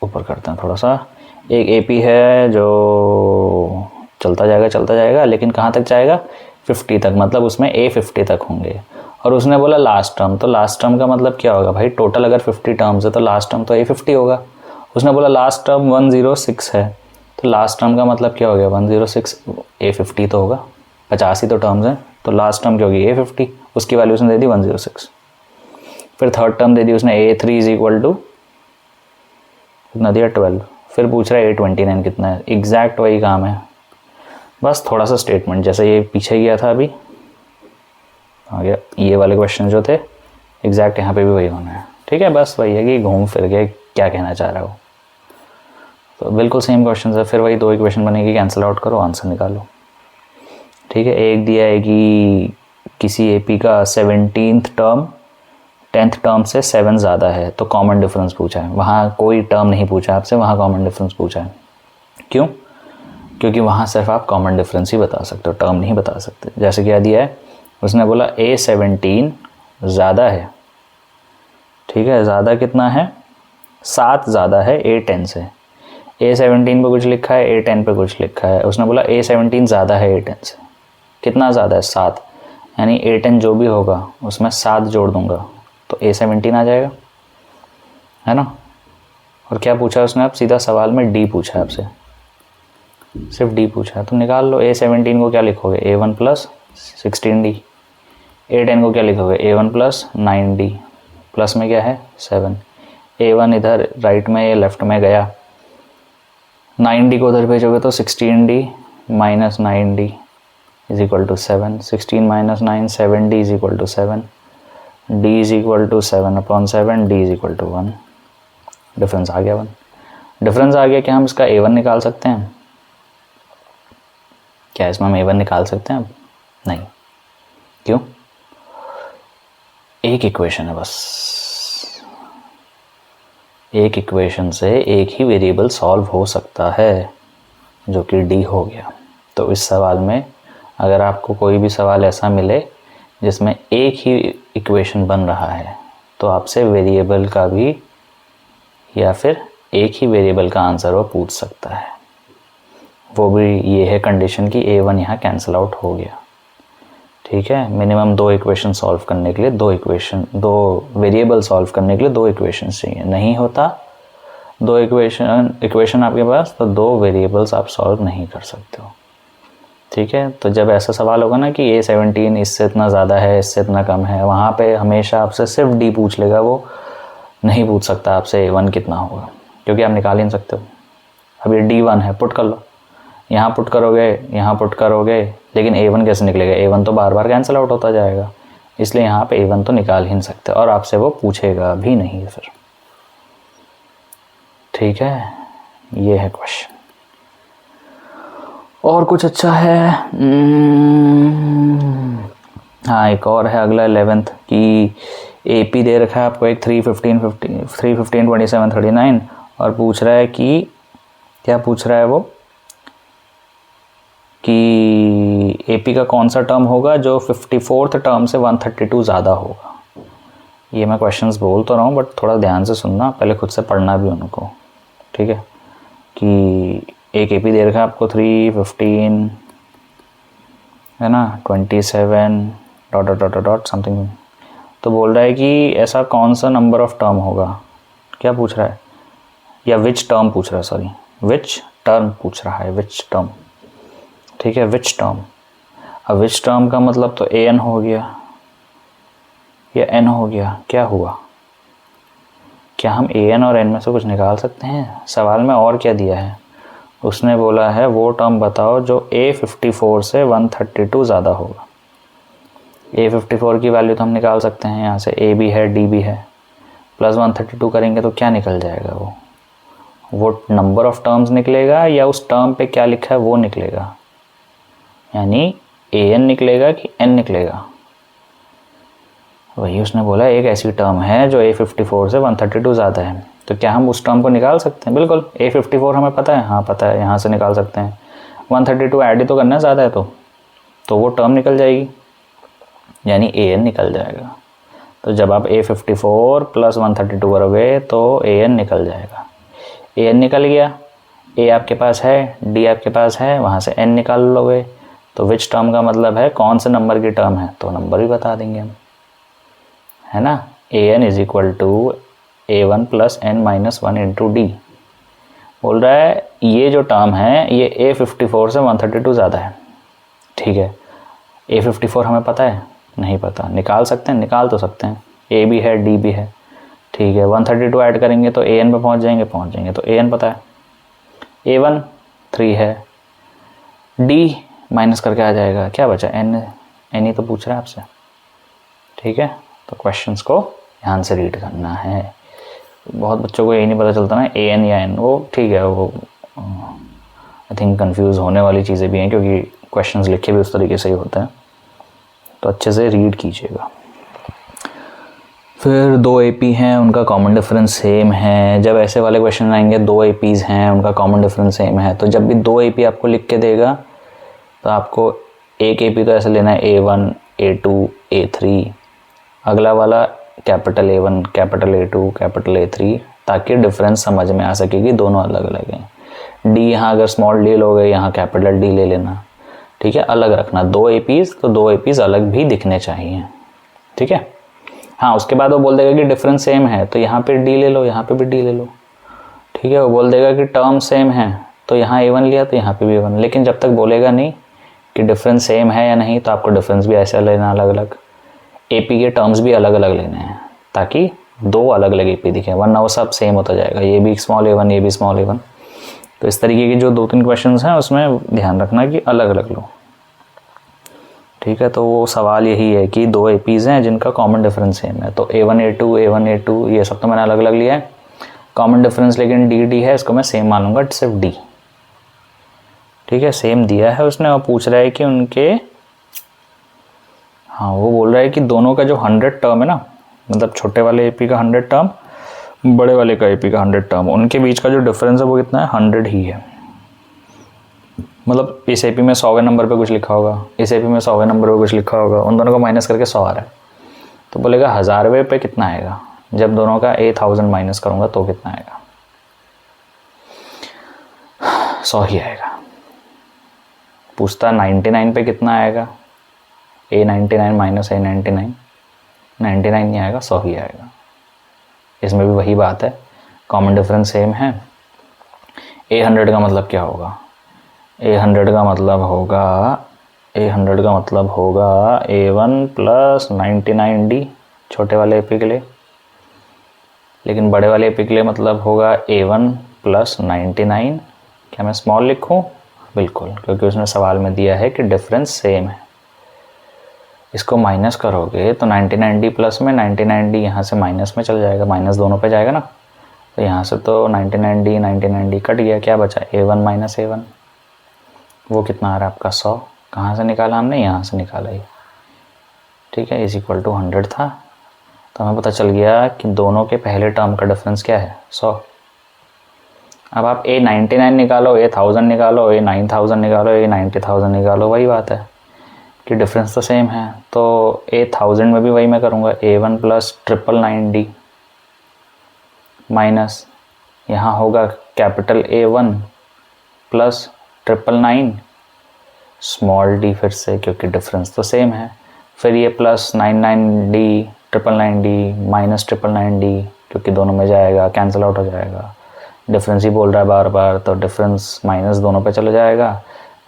ऊपर करते हैं थोड़ा सा, एक एपी है जो चलता जाएगा, लेकिन कहाँ तक जाएगा, 50 तक, मतलब उसमें A50 तक होंगे। और उसने बोला लास्ट टर्म, तो लास्ट टर्म का मतलब क्या होगा भाई, टोटल अगर 50 टर्म्स है तो लास्ट टर्म तो A50 होगा। उसने बोला लास्ट टर्म 106 है, तो लास्ट टर्म का मतलब क्या हो गया, 106 A50 तो होगा, 50 ही तो टर्म्स हैं। तो लास्ट टर्म क्या होगी A50, उसकी वैल्यू उसने दे दी 106। फिर थर्ड टर्म दे दी उसने A3 इज इक्वल टू कितना दिया 12। फिर पूछ रहा है A29 कितना है, एग्जैक्ट वही काम है, बस थोड़ा सा स्टेटमेंट जैसे ये पीछे गया था अभी आ गया, ये वाले क्वेश्चन जो थे एग्जैक्ट यहाँ पे भी वही होना है। ठीक है, बस वही है कि घूम फिर के क्या कहना चाह रहा हो। तो बिल्कुल सेम क्वेश्चन है, फिर वही दो इक्वेशन बनेगी, कैंसिल आउट करो, आंसर निकालो। ठीक है, एक दिया है कि किसी एपी का 17th टर्म 10th टर्म से 7 ज़्यादा है, तो कॉमन डिफरेंस पूछा है। वहाँ कोई टर्म नहीं पूछा आपसे, वहाँ कॉमन डिफरेंस पूछा है। क्यों? क्योंकि वहाँ सिर्फ आप कॉमन डिफरेंस ही बता सकते हो, टर्म नहीं बता सकते। जैसे क्या दिया है, उसने बोला A17 ज़्यादा है। ठीक है, ज़्यादा कितना है, 7 ज़्यादा है A10 से। A17 पे कुछ लिखा है, A10 पे कुछ लिखा है। उसने बोला A17 ज़्यादा है A10 से। कितना ज़्यादा है, 7, यानी A10 जो भी होगा उसमें 7 जोड़ दूंगा तो A17 आ जाएगा, है ना। और क्या पूछा उसने, आप सीधा सवाल में D पूछा है आपसे, सिर्फ D पूछा है, तो निकाल लो। A17 को क्या लिखोगे, A1 प्लस 16D। A10 को क्या लिखोगे, A1 प्लस 9D, प्लस में क्या है 7। A1 इधर राइट में, ये लेफ्ट में गया, 9D को उधर भेजोगे तो 16D minus 9D is equal to 7। 16 minus 9 7D is equal to 7। D is equal to 7/7, D is equal to 1। Difference आ गया 1। डिफरेंस आ गया, क्या हम इसका A1 निकाल सकते हैं? क्या इसमें हम A1 निकाल सकते हैं अब? नहीं। क्यों? एक इक्वेशन है बस, एक इक्वेशन से एक ही वेरिएबल सॉल्व हो सकता है, जो कि D हो गया। तो इस सवाल में अगर आपको कोई भी सवाल ऐसा मिले जिसमें एक ही इक्वेशन बन रहा है, तो आपसे वेरिएबल का भी या फिर एक ही वेरिएबल का आंसर वो पूछ सकता है। वो भी ये है कंडीशन कि A1 यहाँ कैंसिल आउट हो गया। ठीक है, मिनिमम 2 इक्वेशन सॉल्व करने के लिए 2 वेरिएबल सॉल्व करने के लिए 2 इक्वेशन चाहिए। नहीं होता 2 इक्वेशन आपके पास, तो 2 वेरिएबल्स आप सॉल्व नहीं कर सकते हो। ठीक है, तो जब ऐसा सवाल होगा ना कि A17 इससे इतना ज़्यादा है, इससे इतना कम है, वहाँ पे हमेशा आपसे सिर्फ D पूछ लेगा, वो नहीं पूछ सकता आपसे A1 कितना होगा, क्योंकि आप निकाल ही नहीं सकते हो। अब ये D1 है, पुट कर लो, यहाँ पुट करोगे, यहाँ पुट करोगे, लेकिन A1 कैसे निकलेगा? A1 तो बार बार कैंसिल आउट होता जाएगा, इसलिए यहाँ पे A1 तो निकाल ही नहीं सकते, और आपसे वो पूछेगा भी नहीं फिर। ठीक है, ये है क्वेश्चन। और कुछ अच्छा है? हाँ, एक और है अगला 11th की AP दे रखा है आपको एक 315 27 39, और पूछ रहा है कि क्या पूछ रहा है वो, कि AP का कौन सा टर्म होगा जो 54th टर्म से 132 ज़्यादा होगा। ये मैं क्वेश्चंस बोल तो रहा हूँ, बट थोड़ा ध्यान से सुनना, पहले खुद से पढ़ना भी उनको। ठीक है, कि एक AP दे रखा है आपको 315 है ना, 27 ... समथिंग, तो बोल रहा है कि ऐसा कौन सा नंबर ऑफ टर्म होगा। क्या पूछ रहा है, या विच टर्म पूछ रहा है, सॉरी विच टर्म पूछ रहा है, विच टर्म। ठीक है, विच टर्म। अब विच टर्म का मतलब तो an हो गया या n हो गया। क्या हुआ, क्या हम an और n में से कुछ निकाल सकते हैं? सवाल में और क्या दिया है, उसने बोला है वो टर्म बताओ जो A54 से 132 ज़्यादा होगा। A54 की वैल्यू तो हम निकाल सकते हैं, यहाँ से A भी है D भी है, प्लस 132 करेंगे तो क्या निकल जाएगा, वो नंबर ऑफ टर्म्स निकलेगा या उस टर्म पे क्या लिखा है वो निकलेगा, यानी an निकलेगा कि n निकलेगा। वही उसने बोला एक ऐसी टर्म है जो A54 से 132 ज़्यादा है, तो क्या हम उस टर्म को निकाल सकते हैं? बिल्कुल, A54 हमें पता है, हाँ पता है, यहाँ से निकाल सकते हैं। 132 ऐड ही तो करना है, ज़्यादा है तो वो टर्म निकल जाएगी, यानी an निकल जाएगा। तो जब आप A54 प्लस 132 करोगे तो an निकल जाएगा। an निकल गया, a आपके पास है, d आपके पास है, वहाँ से n निकाल लोगे, तो विच टर्म का मतलब है कौन से नंबर की टर्म है, तो नंबर भी बता देंगे हम, है ना। an is equal to A1 plus n minus 1 into D। बोल रहा है ये जो टर्म है ये A54 से 132 ज़्यादा है। ठीक है, A54 हमें पता है? नहीं पता। निकाल सकते हैं? निकाल तो सकते हैं। A भी है, D भी है, ठीक है। 132 ऐड करेंगे तो AN पे पहुंच जाएंगे। तो AN पता है, A1 3 है, D माइनस करके आ जाएगा, क्या बचा? N ही तो पूछ रहा है आपसे, ठीक है। तो क्वेश्चंस को ध्यान से रीड करना है। बहुत बच्चों को यही नहीं पता चलता ना, AN या N, वो ठीक है, वो आई थिंक कंफ्यूज होने वाली चीज़ें भी हैं क्योंकि क्वेश्चंस लिखे भी उस तरीके से ही होते हैं, तो अच्छे से रीड कीजिएगा। फिर 2 AP हैं, उनका कॉमन डिफरेंस सेम है। जब ऐसे वाले क्वेश्चन आएंगे 2 APs हैं, उनका कॉमन डिफरेंस सेम है, तो जब भी 2 AP आपको लिख के देगा तो आपको एक AP तो ऐसे लेना है A1, A2, A3, अगला वाला capital A1, capital A2, capital A3, ताकि डिफरेंस समझ में आ सके कि दोनों अलग अलग हैं। D यहाँ अगर स्मॉल d लोगे, यहाँ कैपिटल D ले लेना, ठीक है, अलग रखना। 2 APs तो 2 APs अलग भी दिखने चाहिए, ठीक है। हाँ, उसके बाद वो बोल देगा कि डिफरेंस सेम है तो यहाँ पे D ले लो, यहाँ पे भी D ले लो, ठीक है। वो बोल देगा कि टर्म सेम है तो यहाँ A1 लिया तो यहाँ पे भी A1, लेकिन जब तक बोलेगा नहीं कि डिफरेंस सेम है या नहीं तो आपको डिफरेंस भी ऐसा लेना अलग अलग, AP के टर्म्स भी अलग अलग लेने हैं ताकि 2 अलग अलग AP दिखे, वरना वो सब सेम होता जाएगा, ये भी स्मॉल A1, ये भी स्मॉल A1। तो इस तरीके के जो 2-3 क्वेश्चंस हैं उसमें ध्यान रखना कि अलग अलग लो, ठीक है। तो वो सवाल यही है कि 2 APs हैं जिनका कॉमन डिफरेंस सेम है, तो A1 A2 ये सब तो मैंने अलग अलग लिया है, कॉमन डिफरेंस लेकिन D है, इसको मैं सेम मानूंगा, सिर्फ D, ठीक है। सेम दिया है उसने और पूछ रहा है कि उनके, हाँ वो बोल रहा है कि दोनों का जो 100 टर्म है ना, मतलब छोटे वाले AP का 100 टर्म, बड़े वाले का AP का 100 टर्म, उनके बीच का जो डिफरेंस है वो कितना है? 100 ही है। मतलब इस AP में 100वें नंबर पे कुछ लिखा होगा, इस AP में 100वें नंबर पे कुछ लिखा होगा, उन दोनों को माइनस करके 100 आ रहा है, तो बोलेगा 1000वें पे कितना आएगा? जब दोनों का 1000 माइनस करूँगा तो कितना आएगा? 100 ही आएगा। पूछता 99 पे कितना आएगा? A99 माइनस A99, 99 नहीं आएगा, 100 ही आएगा। इसमें भी वही बात है, कॉमन डिफरेंस सेम है। A100 का मतलब क्या होगा? A100 का मतलब होगा A1 प्लस 99D छोटे वाले AP के लिए, लेकिन बड़े वाले AP के लिए मतलब होगा A1 प्लस 99। क्या मैं स्मॉल लिखूं? बिल्कुल, क्योंकि उसने सवाल में दिया है कि डिफरेंस सेम है। इसको माइनस करोगे तो 99D प्लस में 99D यहाँ से माइनस में चल जाएगा, माइनस दोनों पे जाएगा ना, तो यहाँ से तो 99D कट गया, क्या बचा? A1 माइनस A1, वो कितना आ रहा है आपका? 100। कहाँ से निकाला हमने? यहाँ से निकाला ही, ठीक है। इज इक्वल टू 100 था, तो हमें पता चल गया कि दोनों के पहले टर्म का डिफरेंस क्या है? 100। अब आप A99 निकालो, A1000 निकालो, A9000 निकालो, A90000 निकालो, वही बात है कि डिफरेंस तो सेम है। तो A1000 में भी वही मैं करूँगा, A1 प्लस 999D माइनस यहाँ होगा capital A1 plus 999 small d, फिर से क्योंकि डिफरेंस तो सेम है। फिर ये plus 99D 999D minus 999D, क्योंकि दोनों में जाएगा, कैंसिल आउट हो जाएगा, डिफरेंस ही बोल रहा है बार बार, तो डिफरेंस माइनस दोनों पे चले जाएगा।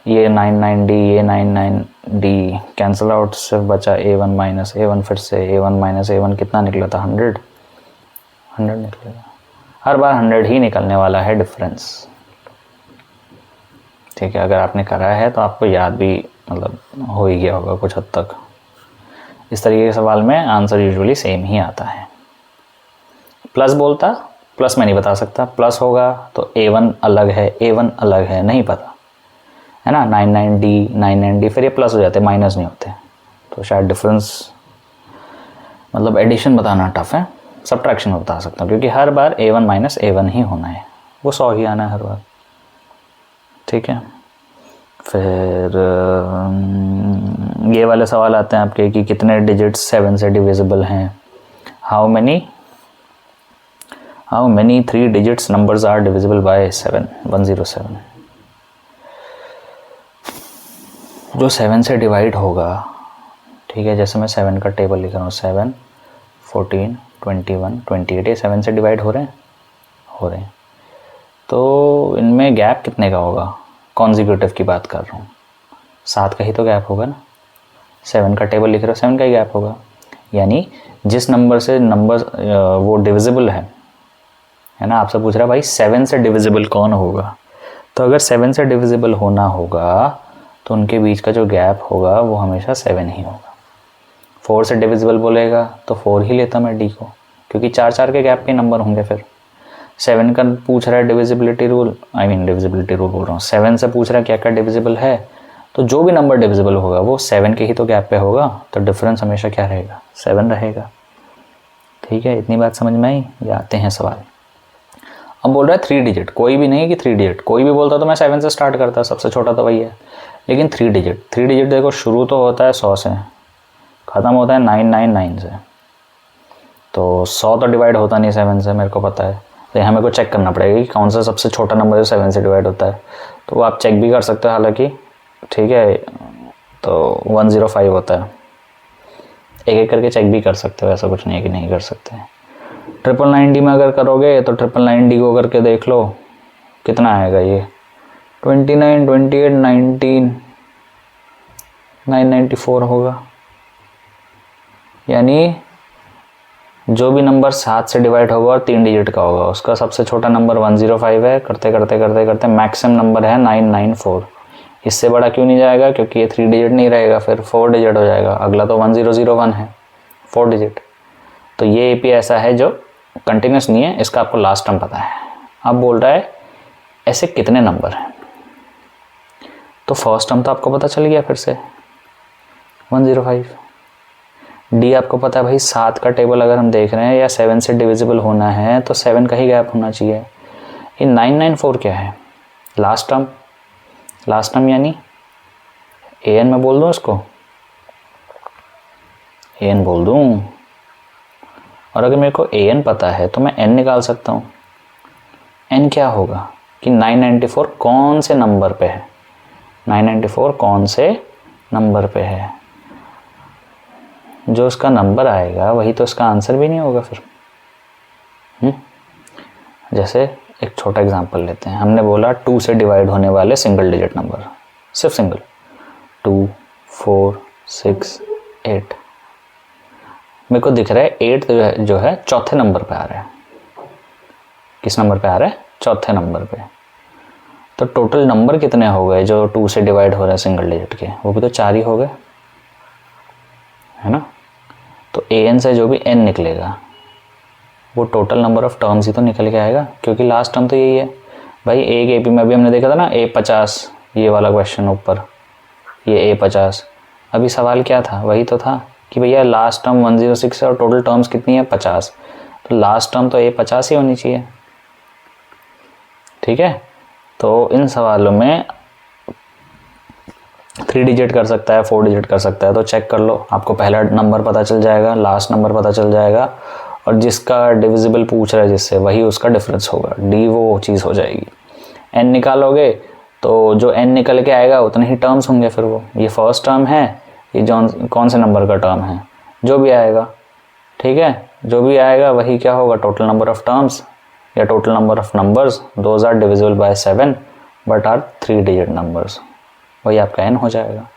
ये 99D ये 99D कैंसिल आउट, सिर्फ बचा A1 माइनस A1, फिर से A1 माइनस A1 कितना निकला था? 100 निकलेगा। हर बार 100 ही निकलने वाला है डिफरेंस, ठीक है। अगर आपने करा है तो आपको याद भी मतलब हो ही गया होगा कुछ हद तक। इस तरीके के सवाल में आंसर यूजुअली सेम ही आता है। प्लस बोलता, प्लस मैं नहीं बता सकता, प्लस होगा तो A1 अलग है, A1 अलग है, नहीं पता है ना, 99D फिर ये प्लस हो जाते, माइनस नहीं होते, तो शायद डिफरेंस, मतलब एडिशन बताना टफ है, सब्ट्रैक्शन में बता सकता हूँ, क्योंकि हर बार A1 माइनस A1 ही होना है, वो 100 ही आना है हर बार, ठीक है। फिर ये वाले सवाल आते हैं आपके कि कितने डिजिट्स 7 से डिविजिबल हैं। How many 3 digits numbers are divisible by 7, 107। जो 7 से डिवाइड होगा, ठीक है, जैसे मैं 7 का टेबल लिख रहा हूँ, 7, 14, 21, 28, ये 7 से डिवाइड हो रहे हैं, तो इनमें गैप कितने का होगा? कॉन्जिक्यूटिव की बात कर रहा हूँ, 7 का ही तो गैप होगा ना, 7 का टेबल लिख रहे हो, 7 का ही गैप होगा। यानी जिस नंबर से नंबर वो डिविजिबल है ना, आपसे पूछ रहा है भाई 7 से डिविजिबल कौन होगा, तो अगर 7 से डिविजिबल होना होगा तो उनके बीच का जो गैप होगा वो हमेशा 7 ही होगा। 4 से डिविजिबल बोलेगा तो 4 ही लेता मैं डी को, क्योंकि 4 के गैप के नंबर होंगे। फिर 7 का पूछ रहा है डिविजिबिलिटी रूल, डिविजिबिलिटी रूल बोल रहा हूँ, 7 से पूछ रहा है क्या क्या डिविजिबल है, तो जो भी नंबर डिविजिबल होगा वो 7 के ही तो गैप पे होगा, तो डिफरेंस हमेशा क्या रहेगा, 7 रहेगा। ठीक है, इतनी बात समझ में आई। ये आते हैं सवाल। अब बोल रहा है 3 डिजिट, कोई भी नहीं कि 3 डिजिट, कोई भी बोलता तो मैं 7 से स्टार्ट करता, सबसे छोटा तो वही है, लेकिन 3 डिजिट देखो शुरू तो होता है 100 से, ख़त्म होता है 999 से, तो 100 तो डिवाइड होता नहीं 7 से, मेरे को पता है, तो हमें को चेक करना पड़ेगा कि कौन सा सबसे छोटा नंबर जो 7 से डिवाइड होता है, तो वो आप चेक भी कर सकते हो हालांकि। ठीक है, तो 105 होता है, एक एक करके चेक भी कर सकते हो, ऐसा कुछ नहीं है कि नहीं कर सकते। 999D में अगर करोगे तो 999D को करके देख लो कितना आएगा, ये 29, 28, 19, 994 होगा। यानी जो भी नंबर 7 से डिवाइड होगा और 3 डिजिट का होगा उसका सबसे छोटा नंबर 105 है, करते करते करते करते मैक्सिमम नंबर है 994। इससे बड़ा क्यों नहीं जाएगा, क्योंकि ये 3 डिजिट नहीं रहेगा, फिर 4 डिजिट हो जाएगा। अगला तो 1001 है, 4 डिजिट। तो ये एपी ऐसा है जो कंटिन्यूस नहीं है, इसका आपको लास्ट टर्म पता है। अब बोल रहा है ऐसे कितने नंबर हैं, तो फर्स्ट टर्म तो आपको पता चल गया फिर से 105। डी आपको पता है भाई, 7 का टेबल अगर हम देख रहे हैं या 7 से डिविजिबल होना है तो 7 का ही गैप होना चाहिए। ये 994 क्या है, लास्ट टर्म यानी an में बोल दूँ इसको, an बोल दूँ, और अगर मेरे को an पता है तो मैं n निकाल सकता हूँ। n क्या होगा कि 994 कौन से नंबर पे है, 994 कौन से नंबर पे है, जो उसका नंबर आएगा वही तो इसका आंसर भी नहीं होगा फिर। जैसे एक छोटा एग्जांपल लेते हैं, हमने बोला 2 से डिवाइड होने वाले सिंगल डिजिट नंबर, सिर्फ सिंगल, 2, 4, 6, 8। मेरे को दिख रहा है 8 जो है चौथे नंबर पे आ रहा है। किस नंबर पे आ रहा है, चौथे नंबर पे। तो टोटल नंबर कितने हो गए जो 2 से डिवाइड हो रहे हैं सिंगल डिजिट के, वो भी तो 4 ही हो गए, है ना। तो an से जो भी n निकलेगा वो टोटल नंबर ऑफ टर्म्स ही तो निकल के आएगा, क्योंकि लास्ट टर्म तो यही है भाई। एक एपी में अभी हमने देखा था ना A50, ये वाला क्वेश्चन ऊपर, ये A50। अभी सवाल क्या था, वही तो था कि भैया लास्ट टर्म 106 है और टोटल टर्म्स कितनी है 50, तो लास्ट टर्म तो A50 ही होनी चाहिए। ठीक है, तो इन सवालों में 3 डिजिट कर सकता है, 4 डिजिट कर सकता है, तो चेक कर लो, आपको पहला नंबर पता चल जाएगा, लास्ट नंबर पता चल जाएगा, और जिसका डिविजिबल पूछ रहा है जिससे, वही उसका डिफरेंस होगा, डी वो चीज़ हो जाएगी। एन निकालोगे तो जो एन निकल के आएगा उतने ही टर्म्स होंगे फिर वो, ये फर्स्ट टर्म है, ये कौन से नंबर का टर्म है, जो भी आएगा। ठीक है, जो भी आएगा वही क्या होगा, टोटल नंबर ऑफ टर्म्स या total number of numbers, those are divisible by 7 but are 3 digit numbers, वही आपका एन हो जाएगा।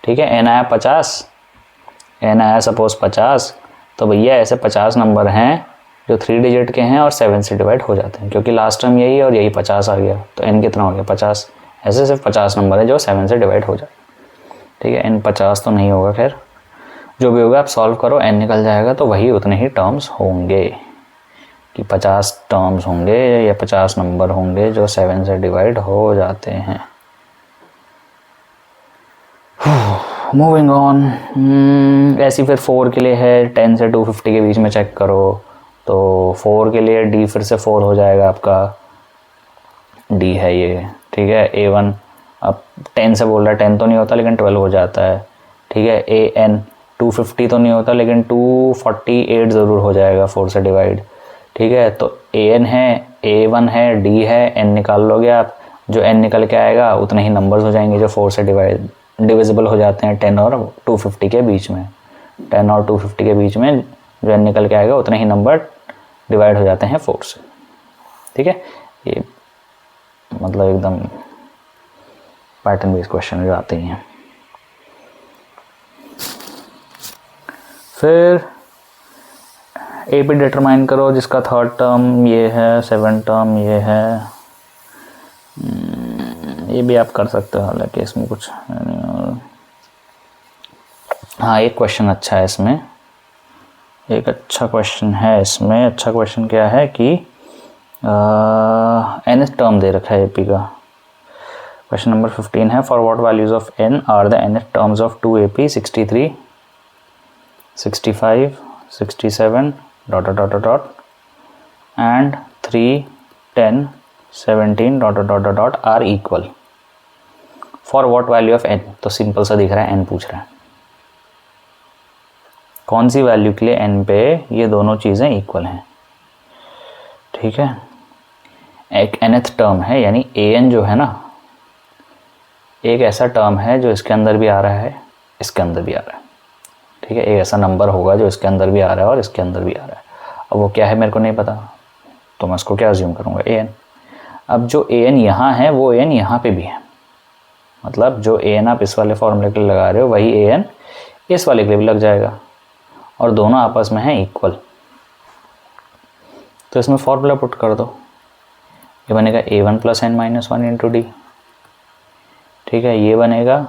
ठीक है, एन आया 50, एन आया सपोज 50, तो भैया ऐसे 50 नंबर हैं जो 3 डिजिट के हैं और 7 से डिवाइड हो जाते हैं, क्योंकि लास्ट टर्म यही है और यही 50 आ गया, तो एन कितना हो गया 50। ऐसे सिर्फ 50 नंबर है जो 7 से डिवाइड हो जाए। ठीक है, एन 50 तो नहीं होगा, खैर जो भी होगा आप सॉल्व करो, एन निकल जाएगा, तो वही उतने ही टर्म्स होंगे, कि 50 टर्म्स होंगे या 50 नंबर होंगे जो 7 से डिवाइड हो जाते हैं। मूविंग ऑन, ऐसी फिर 4 के लिए है 10 से 250 के बीच में चेक करो, तो 4 के लिए डी फिर से 4 हो जाएगा आपका, डी है ये। ठीक है, A1 अब 10 से बोल रहा है, 10 तो नहीं होता लेकिन 12 हो जाता है। ठीक है, AN 250 तो नहीं होता लेकिन 248 ज़रूर हो जाएगा 4 से डिवाइड। ठीक है, तो AN है, A1 है, D है, N निकाल लोगे आप, जो N निकल के आएगा उतने ही नंबर्स हो जाएंगे जो 4 से डिविजिबल हो जाते हैं 10 और 250 के बीच में। 10 और 250 के बीच में जो N निकल के आएगा उतने ही नंबर डिवाइड हो जाते हैं 4 से। ठीक है, ये मतलब एकदम पैटर्न बेस्ड क्वेश्चन जो आते ही हैं। फिर ए पी डिटरमाइन करो जिसका थर्ड टर्म ये है, सेवन टर्म ये है। ये भी आप कर सकते हो, हालांकि इसमें कुछ हाँ एक क्वेश्चन अच्छा है इसमें, एक अच्छा क्वेश्चन है इसमें। अच्छा क्वेश्चन क्या है कि nth टर्म दे रखा है ए पी का। क्वेश्चन नंबर 15 है, for what values of n are the nth terms of 2ap 63 65 67 ... and 3 10 17 ... are equal for what value of n। तो सिंपल सा दिख रहा है, n पूछ रहा है कौन सी वैल्यू के लिए n पे ये दोनों चीज़ें इक्वल हैं। ठीक है, एक nth टर्म है, यानी an जो है ना, एक ऐसा टर्म है जो इसके अंदर भी आ रहा है, इसके अंदर भी आ रहा है। ठीक है, एक ऐसा नंबर होगा जो इसके अंदर भी आ रहा है और इसके अंदर भी आ रहा है। अब वो क्या है मेरे को नहीं पता, तो मैं उसको क्या अज्यूम करूँगा, an। अब जो an यहाँ है वो an यहाँ पे भी है, मतलब जो an आप इस वाले फॉर्मूले के लिए लगा रहे हो वही an इस वाले के लिए भी लग जाएगा, और दोनों आपस में हैं इक्वल। तो इसमें फॉर्मूला पुट कर दो, ये बनेगा a1 + n - 1 × d। ठीक है, ये बनेगा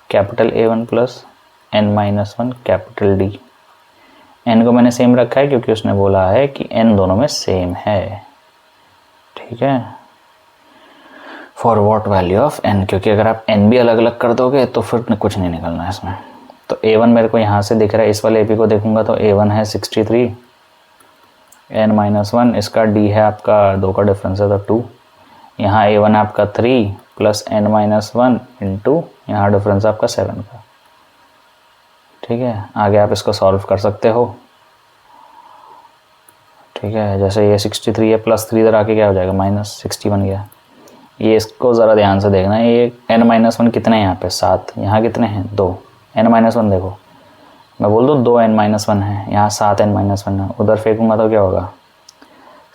capital A1 + n - 1 capital D। n को मैंने सेम रखा है क्योंकि उसने बोला है कि n दोनों में सेम है। ठीक है, for what value of n, क्योंकि अगर आप n भी अलग अलग कर दोगे तो फिर कुछ नहीं निकलना है इसमें। तो a1 मेरे को यहाँ से दिख रहा है, इस वाले AP को देखूंगा तो a1 है 63 n - 1, इसका d है आपका 2 का डिफरेंस है तो 2, यहाँ a1 आपका 3 + n - 1 × यहाँ डिफरेंस आपका 7 का। ठीक है, आगे आप इसको सॉल्व कर सकते हो। ठीक है, जैसे ये 63 है, +3 इधर आके क्या हो जाएगा, -60 बन गया। ये इसको ज़रा ध्यान से देखना, ये n - 1 कितने हैं यहाँ पे, 7, यहाँ कितने हैं, 2, n - 1 देखो, मैं बोल दूँ 2 n - 1 है, यहाँ 7 n - 1 है, उधर फेंकूँगा तो क्या होगा,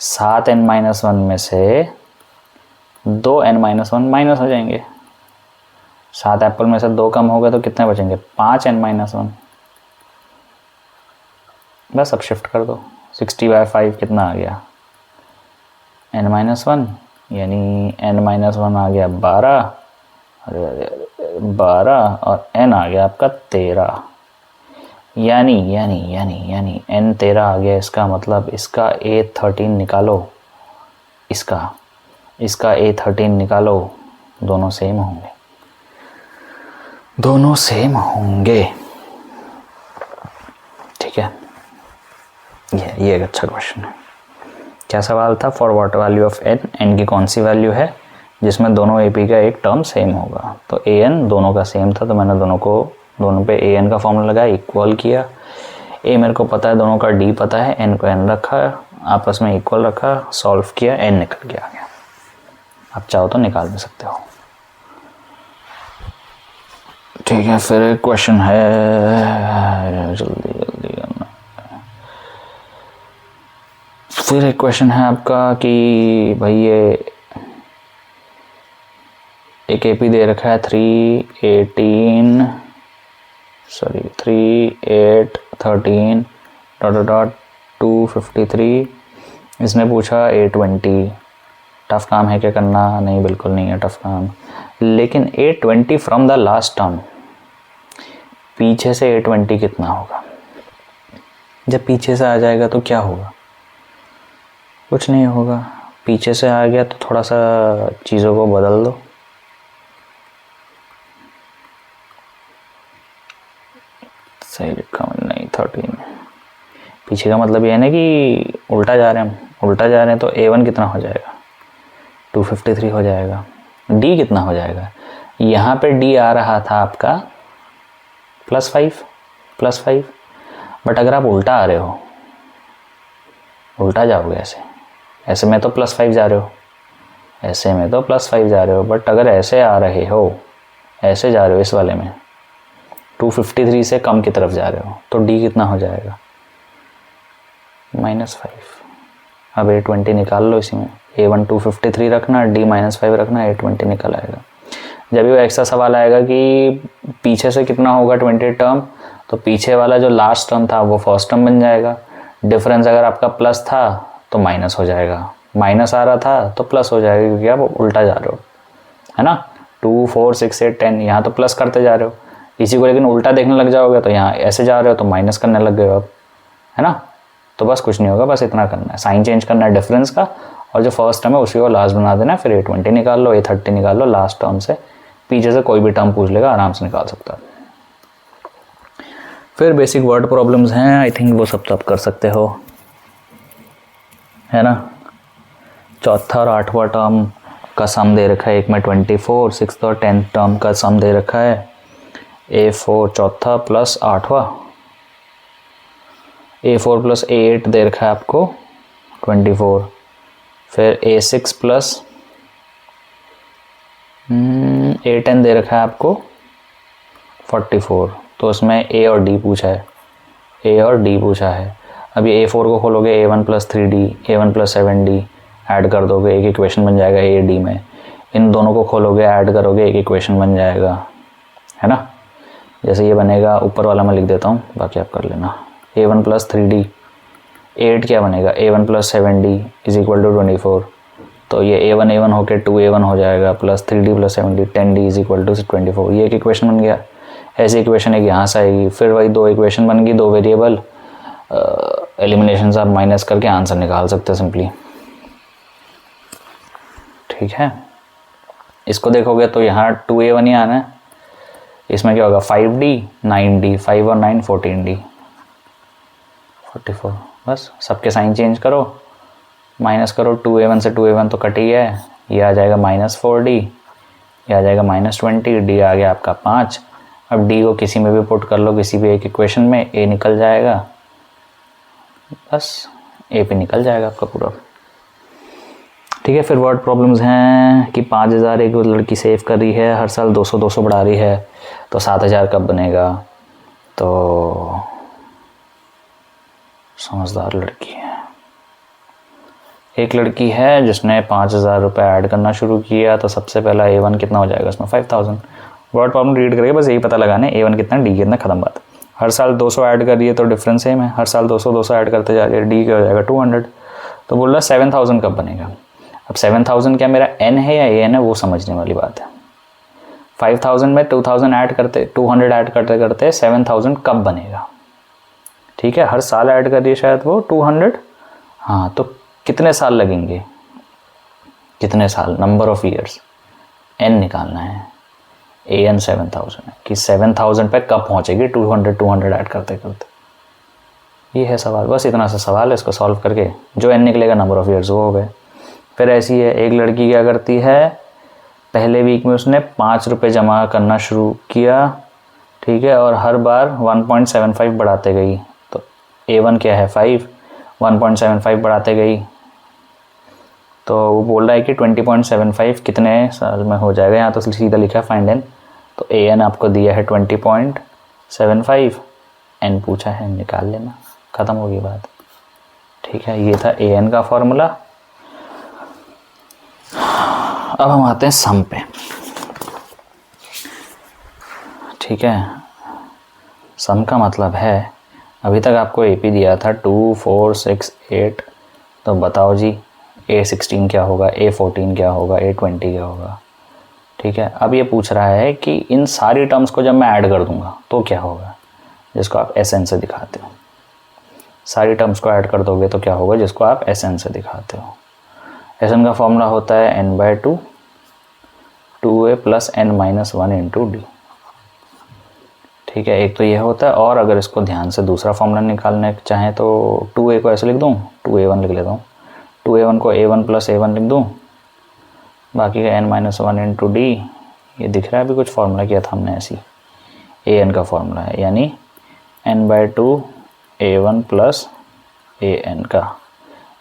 7 n - 1 में से 2 n - 1 माइनस हो जाएंगे। 7 एप्पल में से 2 कम हो गए तो कितने बचेंगे, 5 n - 1। बस अब शिफ्ट कर दो, 60/5 कितना आ गया, n - 1, यानी n - 1 आ गया 12, 12 और n आ गया आपका 13, यानी n 13 आ गया। इसका मतलब इसका A13 निकालो, इसका A13 निकालो, दोनों सेम होंगे, दोनों सेम होंगे। ठीक है, ये एक अच्छा क्वेश्चन है। क्या सवाल था, for what value of n की कौन सी वैल्यू है जिसमें दोनों AP का एक टर्म सेम होगा। तो an दोनों का सेम था, तो मैंने दोनों पे an का फॉर्मूला लगाया, इक्वल किया। a मेरे को पता है, दोनों का d पता है, n को n रखा, आपस में इक्वल रखा, सॉल्व किया, n निकल के आ गया। आप चाहो तो निकाल भी सकते हो। ठीक है, फिर एक क्वेश्चन है, जल्दी करना। फिर एक क्वेश्चन है आपका कि भाई ये एक AP दे रखा है 3 8 13 ... 253। इसने पूछा 820। टफ काम है क्या करना, नहीं बिल्कुल नहीं है टफ काम, लेकिन 820 फ्रॉम द लास्ट टर्म, पीछे से 820 कितना होगा। जब पीछे से आ जाएगा तो क्या होगा, कुछ नहीं होगा। पीछे से आ गया तो थोड़ा सा चीज़ों को बदल दो, सही लिखा मैंने, नहीं 13। पीछे का मतलब ये है ना कि उल्टा जा रहे हैं हम, उल्टा जा रहे हैं, तो A1 कितना हो जाएगा, 253 हो जाएगा। D कितना हो जाएगा, यहाँ पे D आ रहा था आपका +5, बट अगर आप उल्टा आ रहे हो, उल्टा जाओगे ऐसे में तो +5 जा रहे हो, ऐसे में तो +5 जा रहे हो, बट अगर ऐसे आ रहे हो, ऐसे जा रहे हो, इस वाले में 253 से कम की तरफ जा रहे हो, तो D कितना हो जाएगा, -5। अब 820 निकाल लो इसी में, A1 253 रखना, D -5 रखना, 820 निकल आएगा। जब भी वो एक्स्ट्रा सवाल आएगा कि पीछे से कितना होगा 20 टर्म, तो पीछे वाला जो लास्ट टर्म था वो फर्स्ट टर्म बन जाएगा। डिफरेंस अगर आपका प्लस था तो माइनस हो जाएगा, माइनस आ रहा था तो प्लस हो जाएगा, क्योंकि आप उल्टा जा रहे हो, है ना। 2 4 6 8 10 यहाँ तो प्लस करते जा रहे हो, इसी को लेकिन उल्टा देखने लग जाओगे तो यहाँ ऐसे जा रहे हो तो माइनस करने लग गए हो आप, है ना। तो बस कुछ नहीं होगा, बस इतना करना है, साइन चेंज करना है डिफरेंस का, और जो फर्स्ट टर्म है उसी को लास्ट बना देना है। फिर A20 निकाल लो, A30 निकाल लो लास्ट टर्म से, पीछे से कोई भी टर्म पूछ लेगा आराम से निकाल सकता है। फिर बेसिक वर्ड प्रॉब्लम्स हैं, आई थिंक वो सब तो आप कर सकते हो, है ना। चौथा और आठवां टर्म का सम दे रखा है, एक में 24, 6th और 10th टर्म का सम दे रखा है, A4 चौथा प्लस आठवां, A4 प्लस A8 दे रखा है आपको 24, फिर A6 प्लस A10 दे रखा है आपको 44। तो उसमें A और D पूछा है, A और D पूछा है। अब ये A4 को खोलोगे, A1 plus 3D, A1 plus 7D add कर दोगे, एक इक्वेशन बन जाएगा AD में। इन दोनों को खोलोगे, ऐड करोगे, एक इक्वेशन बन जाएगा, है ना। जैसे ये बनेगा, ऊपर वाला मैं लिख देता हूँ, बाकी आप कर लेना। A1 प्लस 3D 8 क्या बनेगा, A1 plus 7D is equal to 24। तो ये A1 होकर 2A1 हो जाएगा, plus 3D plus 7D 10D is equal to 24। ये एक इक्वेशन बन गया। ऐसी इक्वेशन एक यहाँ से आएगी, फिर वही दो इक्वेशन बन गई, दो वेरिएबल, एलिमिनेशन से आप माइनस करके आंसर निकाल सकते हैं सिंपली, ठीक है। इसको देखोगे तो यहाँ 2A1 ही आना है, इसमें क्या होगा 5D 9D, 5 और 9 14D 44। बस सबके साइन चेंज करो, माइनस करो, 2A1 से 2A1 तो कट ही है, ये आ जाएगा -4D, ये आ जाएगा -20, D आ गया आपका 5। अब D को किसी में भी पुट कर लो, किसी भी एक इक्वेशन में, A निकल जाएगा, बस A पे निकल जाएगा आपका पूरा, ठीक है। फिर वर्ड प्रॉब्लम्स हैं कि 5000 एक लड़की सेव कर रही है, हर साल 200 बढ़ा रही है, तो 7000 कब बनेगा। तो समझदार लड़की है, एक लड़की है जिसने 5000 रुपये ऐड करना शुरू किया, तो सबसे पहला A1 कितना हो जाएगा उसमें 5000। वर्ड प्रॉब्लम रीड करके बस यही पता लगाना है, A1 कितना, D कितना, खत्म बात। हर साल 200 ऐड कर रही है तो डिफरेंस सेम है, हर साल 200 ऐड करते जा रही है, D क्या हो जाएगा 200। तो बोल रहा है 7000 कब बनेगा। अब 7000 क्या मेरा N है या AN है, वो समझने वाली बात है। 5000 में 2000 ऐड करते, 200 ऐड करते करते 7000 कब बनेगा, ठीक है। हर साल ऐड कर रही है शायद वो 200, हाँ, तो कितने साल लगेंगे, कितने साल, नंबर ऑफ ईयर्स, N निकालना है, AN 7000 है कि 7000 पे कब पहुंचेगी 200 ऐड करते करते, ये है सवाल। बस इतना सा सवाल है, इसको सॉल्व करके जो N निकलेगा नंबर ऑफ ईयर्स वो हो गए। फिर ऐसी है, एक लड़की क्या करती है, पहले वीक में उसने 5 रुपये जमा करना शुरू किया, ठीक है, और हर बार 1.75 बढ़ाते गई। तो A1 क्या है 5, 1.75 बढ़ाते गई, तो वो बोल रहा है कि 20.75 कितने साल में हो जाएगा। यहाँ तो सीधा लिखा है फाइंड N, तो AN आपको दिया है 20.75, N पूछा है, निकाल लेना, ख़त्म होगी बात, ठीक है। ये था AN का फॉर्मूला। अब हम आते हैं सम पे, ठीक है। सम का मतलब है, अभी तक आपको AP दिया था 2 4 6 8, तो बताओ जी A16 क्या होगा, A14 क्या होगा, A20 क्या होगा, ठीक है। अब ये पूछ रहा है कि इन सारी टर्म्स को जब मैं ऐड कर दूंगा तो क्या होगा, जिसको आप SN से दिखाते हो। सारी टर्म्स को ऐड कर दोगे तो क्या होगा, जिसको आप SN से दिखाते हो। SN का फॉर्मूला होता है n/2 2A plus n-1 into D, ठीक है। एक तो ये होता है, और अगर इसको ध्यान से दूसरा फॉर्मूला निकालने चाहें तो 2A को ऐसे लिख दूँ, 2A1 लिख लेता हूँ, 2A1 को A1 प्लस A1 लिख दूँ, बाकी का n-1 इंटू D, ये दिख रहा है अभी कुछ फार्मूला किया था हमने ऐसी, AN का फार्मूला है, यानी n/2 A1 प्लस AN का।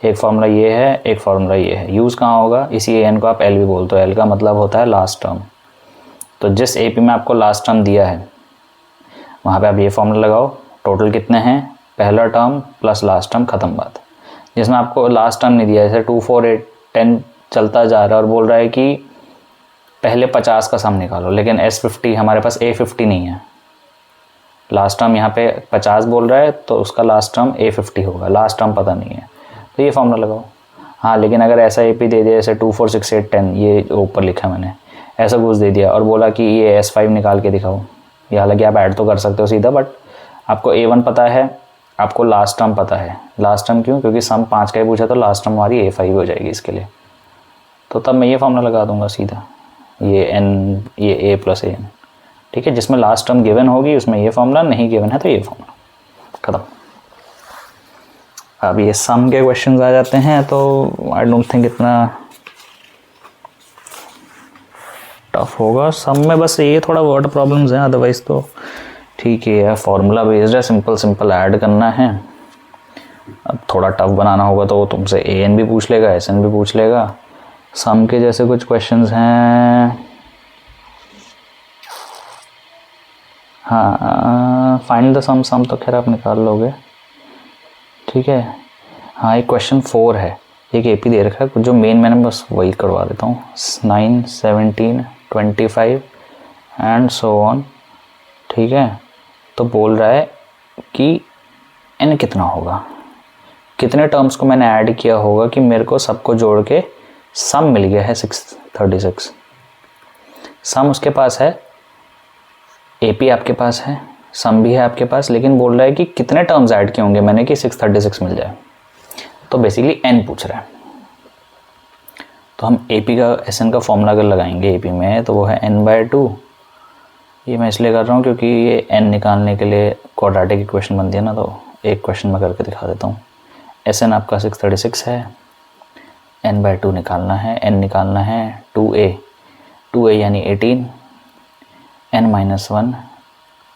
एक फार्मूला ये है, एक फार्मूला ये है। यूज़ कहाँ होगा, इसी AN को आप L भी बोलते हो, L का मतलब होता है लास्ट टर्म। तो जिस AP में आपको लास्ट टर्म दिया है वहाँ पे आप ये फार्मूला लगाओ, टोटल कितने हैं, पहला टर्म प्लस लास्ट टर्म, ख़त्म बात। जिसमें आपको लास्ट टर्म नहीं दिया, जैसे 2 4 8 10 चलता जा रहा है और बोल रहा है कि पहले 50 का सम निकालो, लेकिन S50 हमारे पास A50 नहीं है, लास्ट टर्म यहाँ पे 50 बोल रहा है तो उसका लास्ट टर्म A50 होगा, लास्ट टर्म पता नहीं है तो ये फॉर्मूला लगाओ। हाँ लेकिन अगर ऐसा AP दे दिया जैसे 2 4 6 8 10, ये ऊपर लिखा है मैंने, ऐसा कुछ दे दिया और बोला कि ये S5 निकाल के दिखाओ, ये हालांकि आप ऐड तो कर सकते हो सीधा, बट आपको A1 पता है, आपको लास्ट टर्म पता है। लास्ट टर्म क्यों? क्योंकि सम 5 का ही पूछा तो लास्ट टर्म हमारी A5 हो जाएगी इसके लिए, तो तब मैं ये फॉर्मूला लगा दूंगा सीधा, ये n ये A + AN, ठीक है। जिसमें लास्ट टर्म गिवन होगी उसमें ये फॉर्मूला, नहीं गिवन है तो ये फॉर्मूला, खत्म। अब ये सम के क्वेश्चंस आ जाते हैं तो आई डोंट थिंक इतना टफ होगा। सम में बस ये थोड़ा वर्ड प्रॉब्लम्स हैं, अदरवाइज तो ठीक है, फॉर्मूला बेस्ड है, सिंपल ऐड करना है। अब थोड़ा टफ बनाना होगा तो वो तुमसे AN भी पूछ लेगा, SN भी पूछ लेगा। सम के जैसे कुछ क्वेश्चंस हैं, हाँ फाइंड द सम तो खैर आप निकाल लोगे, ठीक है। हाँ एक क्वेश्चन 4 है, एक AP दे रखा है, जो मेन मैंने बस वही करवा देता हूँ, 9 17 25 एंड सो ऑन, ठीक है। तो बोल रहा है कि n कितना होगा, कितने टर्म्स को मैंने ऐड किया होगा कि मेरे को सबको जोड़ के सम मिल गया है 636। सम उसके पास है, AP आपके पास है, सम भी है आपके पास, लेकिन बोल रहा है कि कितने टर्म्स ऐड किए होंगे मैंने कि 636 मिल जाए। तो बेसिकली n पूछ रहा है, तो हम AP का SN का फॉर्मूला अगर लगाएंगे AP में तो वो है n/2। ये मैं इसलिए कर रहा हूँ क्योंकि ये n निकालने के लिए क्वाड्रेटिक इक्वेशन बनती है ना, तो एक क्वेश्चन मैं करके दिखा देता हूँ। SN आपका 636 है, n/2 निकालना है, n निकालना है 2a यानी 18, n-1,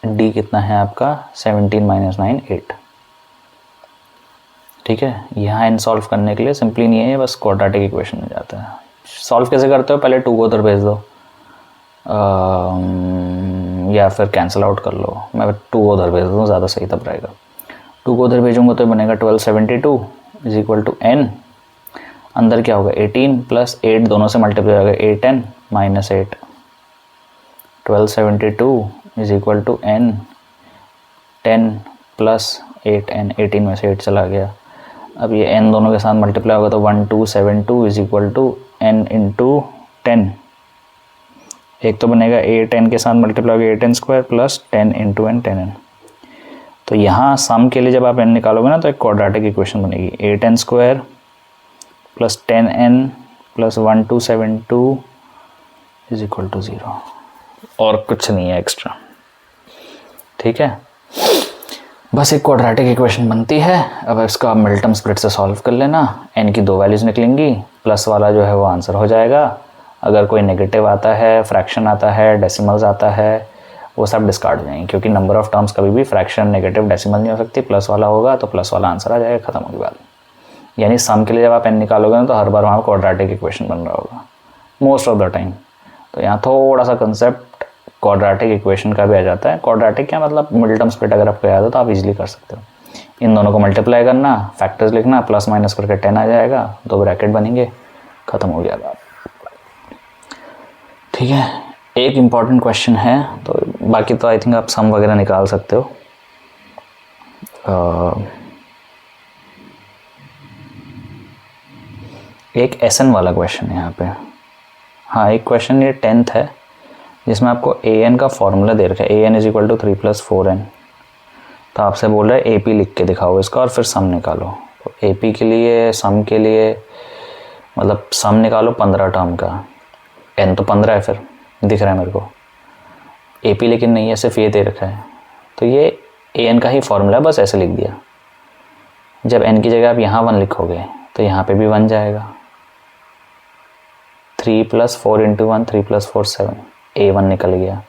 d कितना है आपका 17 - 9 8, ठीक है। यहाँ n सॉल्व करने के लिए सिंपली नहीं है, बस क्वाड्रेटिक इक्वेशन में जाता है। सॉल्व कैसे करते हो? पहले 2 को उधर भेज दो या फिर कैंसिल आउट कर लो, मैं 2 को उधर भेज दूँ, ज़्यादा सही तब रहेगा। 2 को उधर भेजूँगा तो बनेगा 1272 = n, अंदर क्या होगा 18 + 8 दोनों से मल्टीप्लाई होगा 8n - 8, 1272 = n, 10 + 8n, 18 में से 8 चला गया। अब ये n दोनों के साथ मल्टीप्लाई होगा तो 1272 = n × 10, एक तो बनेगा 8n के साथ मल्टीप्लाई होगा 8n² + 10 × n 10n। तो यहाँ सम के लिए जब आप n निकालोगे ना तो एक क्वाड्रेटिक इक्वेशन बनेगी, 8n² + 10n + 1272 = 0, और कुछ नहीं है एक्स्ट्रा, ठीक है। बस एक क्वाड्रेटिक इक्वेशन बनती है। अब इसका आप मिल्टन स्प्लिट से सॉल्व कर लेना, n की 2 वैल्यूज़ निकलेंगी, प्लस वाला जो है वो आंसर हो जाएगा। अगर कोई नेगेटिव आता है, फ्रैक्शन आता है, डेसिमल्स आता है, वो सब डिस्कार्ड हो जाएंगे, क्योंकि नंबर ऑफ टर्म्स कभी भी फ्रैक्शन, नेगेटिव, डेसिमल नहीं हो सकती। प्लस वाला होगा तो प्लस वाला आंसर आ जाएगा, खत्म होगी बात। यानी सम के लिए जब आप n निकालोगे ना तो हर बार वहाँ क्वाड्रेटिक इक्वेशन बन रहा होगा मोस्ट ऑफ द टाइम। तो यहाँ थोड़ा सा कंसेप्ट क्वाड्रेटिक इक्वेशन का भी आ जाता है। क्वाड्रेटिक क्या मतलब, मिडल स्प्लिट अगर आपको याद हो तो आप इजीली कर सकते हो। इन दोनों को मल्टीप्लाई करना, फैक्टर्स लिखना, प्लस माइनस करके 10 आ जाएगा, 2 ब्रैकेट बनेंगे, खत्म हो गया बात, ठीक है। एक इम्पॉर्टेंट क्वेश्चन है, तो बाकी तो आई थिंक आप सम वगैरह निकाल सकते हो। एक SN वाला क्वेश्चन है यहाँ पे। हाँ एक क्वेश्चन ये 10th है जिसमें आपको AN का फॉर्मूला दे रखा है, AN = 3 + 4n। तो आपसे बोल रहा है AP लिख के दिखाओ इसका और फिर सम निकालो। तो AP के लिए, सम के लिए मतलब सम निकालो 15 टर्म का, n तो 15 है, फिर दिख रहा है मेरे को। AP लेकिन नहीं है, सिर्फ ये दे रखा है, तो ये AN का ही फॉर्मूला, बस ऐसे लिख दिया। जब n की जगह आप यहाँ 1 लिखोगे तो यहाँ पे भी 1 जाएगा। 3 + 4 × 1, 3 + 4 7, A1 निकल गया।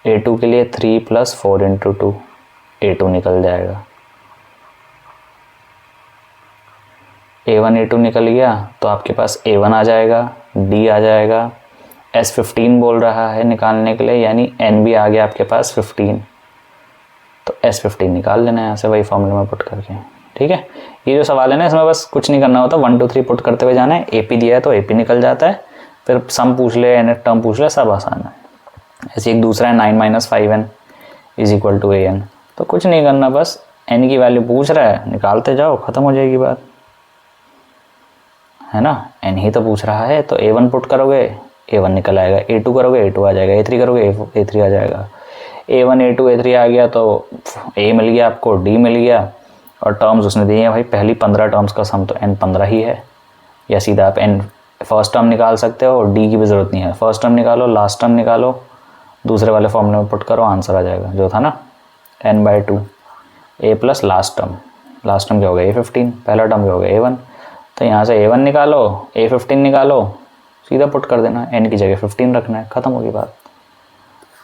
A2 के लिए 3 + 4 × 2, A2 निकल जाएगा। A1 A2 निकल गया तो आपके पास A1 आ जाएगा, D आ जाएगा, S15 बोल रहा है निकालने के लिए, यानी N भी आ गया आपके पास 15, तो S15 निकाल लेना है यहाँ से वही फॉर्मूले में पुट करके, ठीक है। ये जो सवाल है ना इसमें बस कुछ नहीं करना होता, 1 2 3 पुट करते हुए जाना है। AP दिया है तो AP निकल जाता है, फिर सम पूछ ले, n टर्म पूछ ले, सब आसान है। ऐसे एक दूसरा है 9 - 5n is equal to a n. तो कुछ नहीं करना, बस एन की वैल्यू पूछ रहा है, निकालते जाओ, ख़त्म हो जाएगी बात, है ना। एन ही तो पूछ रहा है, तो A1 पुट करोगे A1 निकल आएगा, A2 करोगे A2 आ जाएगा, A3 करोगे A3 आ जाएगा। A1 A2 A3 आ गया तो A मिल गया आपको, D मिल गया, और टर्म्स उसने दिए हैं भाई, पहली 15 टर्म्स का सम तो n 15 ही है, या सीधा आप n फर्स्ट टर्म निकाल सकते हो, और D की भी ज़रूरत नहीं है, फर्स्ट टर्म निकालो, लास्ट टर्म निकालो, दूसरे वाले फॉर्मूले में पुट करो, आंसर आ जाएगा, जो था ना n/2 A plus last term क्या होगा A15, पहला टर्म क्या होगा A1, तो यहाँ से A1 निकालो, A15 निकालो, सीधा पुट कर देना, n की जगह 15 रखना है, ख़त्म होगी बात।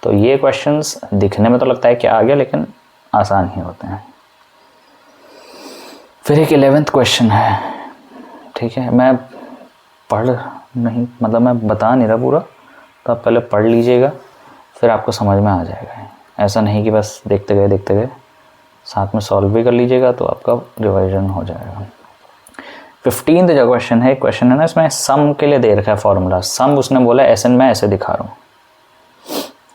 तो ये क्वेश्चंस दिखने में तो लगता है कि आ गया, लेकिन आसान ही होते हैं। फिर एक 11th क्वेश्चन है, ठीक है, मैं पढ़ नहीं, मतलब मैं बता नहीं रहा पूरा, तो आप पहले पढ़ लीजिएगा, फिर आपको समझ में आ जाएगा। ऐसा नहीं कि बस देखते गए, साथ में सॉल्व भी कर लीजिएगा, तो आपका रिवाइजन हो जाएगा। 15th जो क्वेश्चन है ना, इसमें सम के लिए दे रखा है फॉर्मूला, सम उसने बोला एस एन मैं ऐसे दिखा रहा हूँ,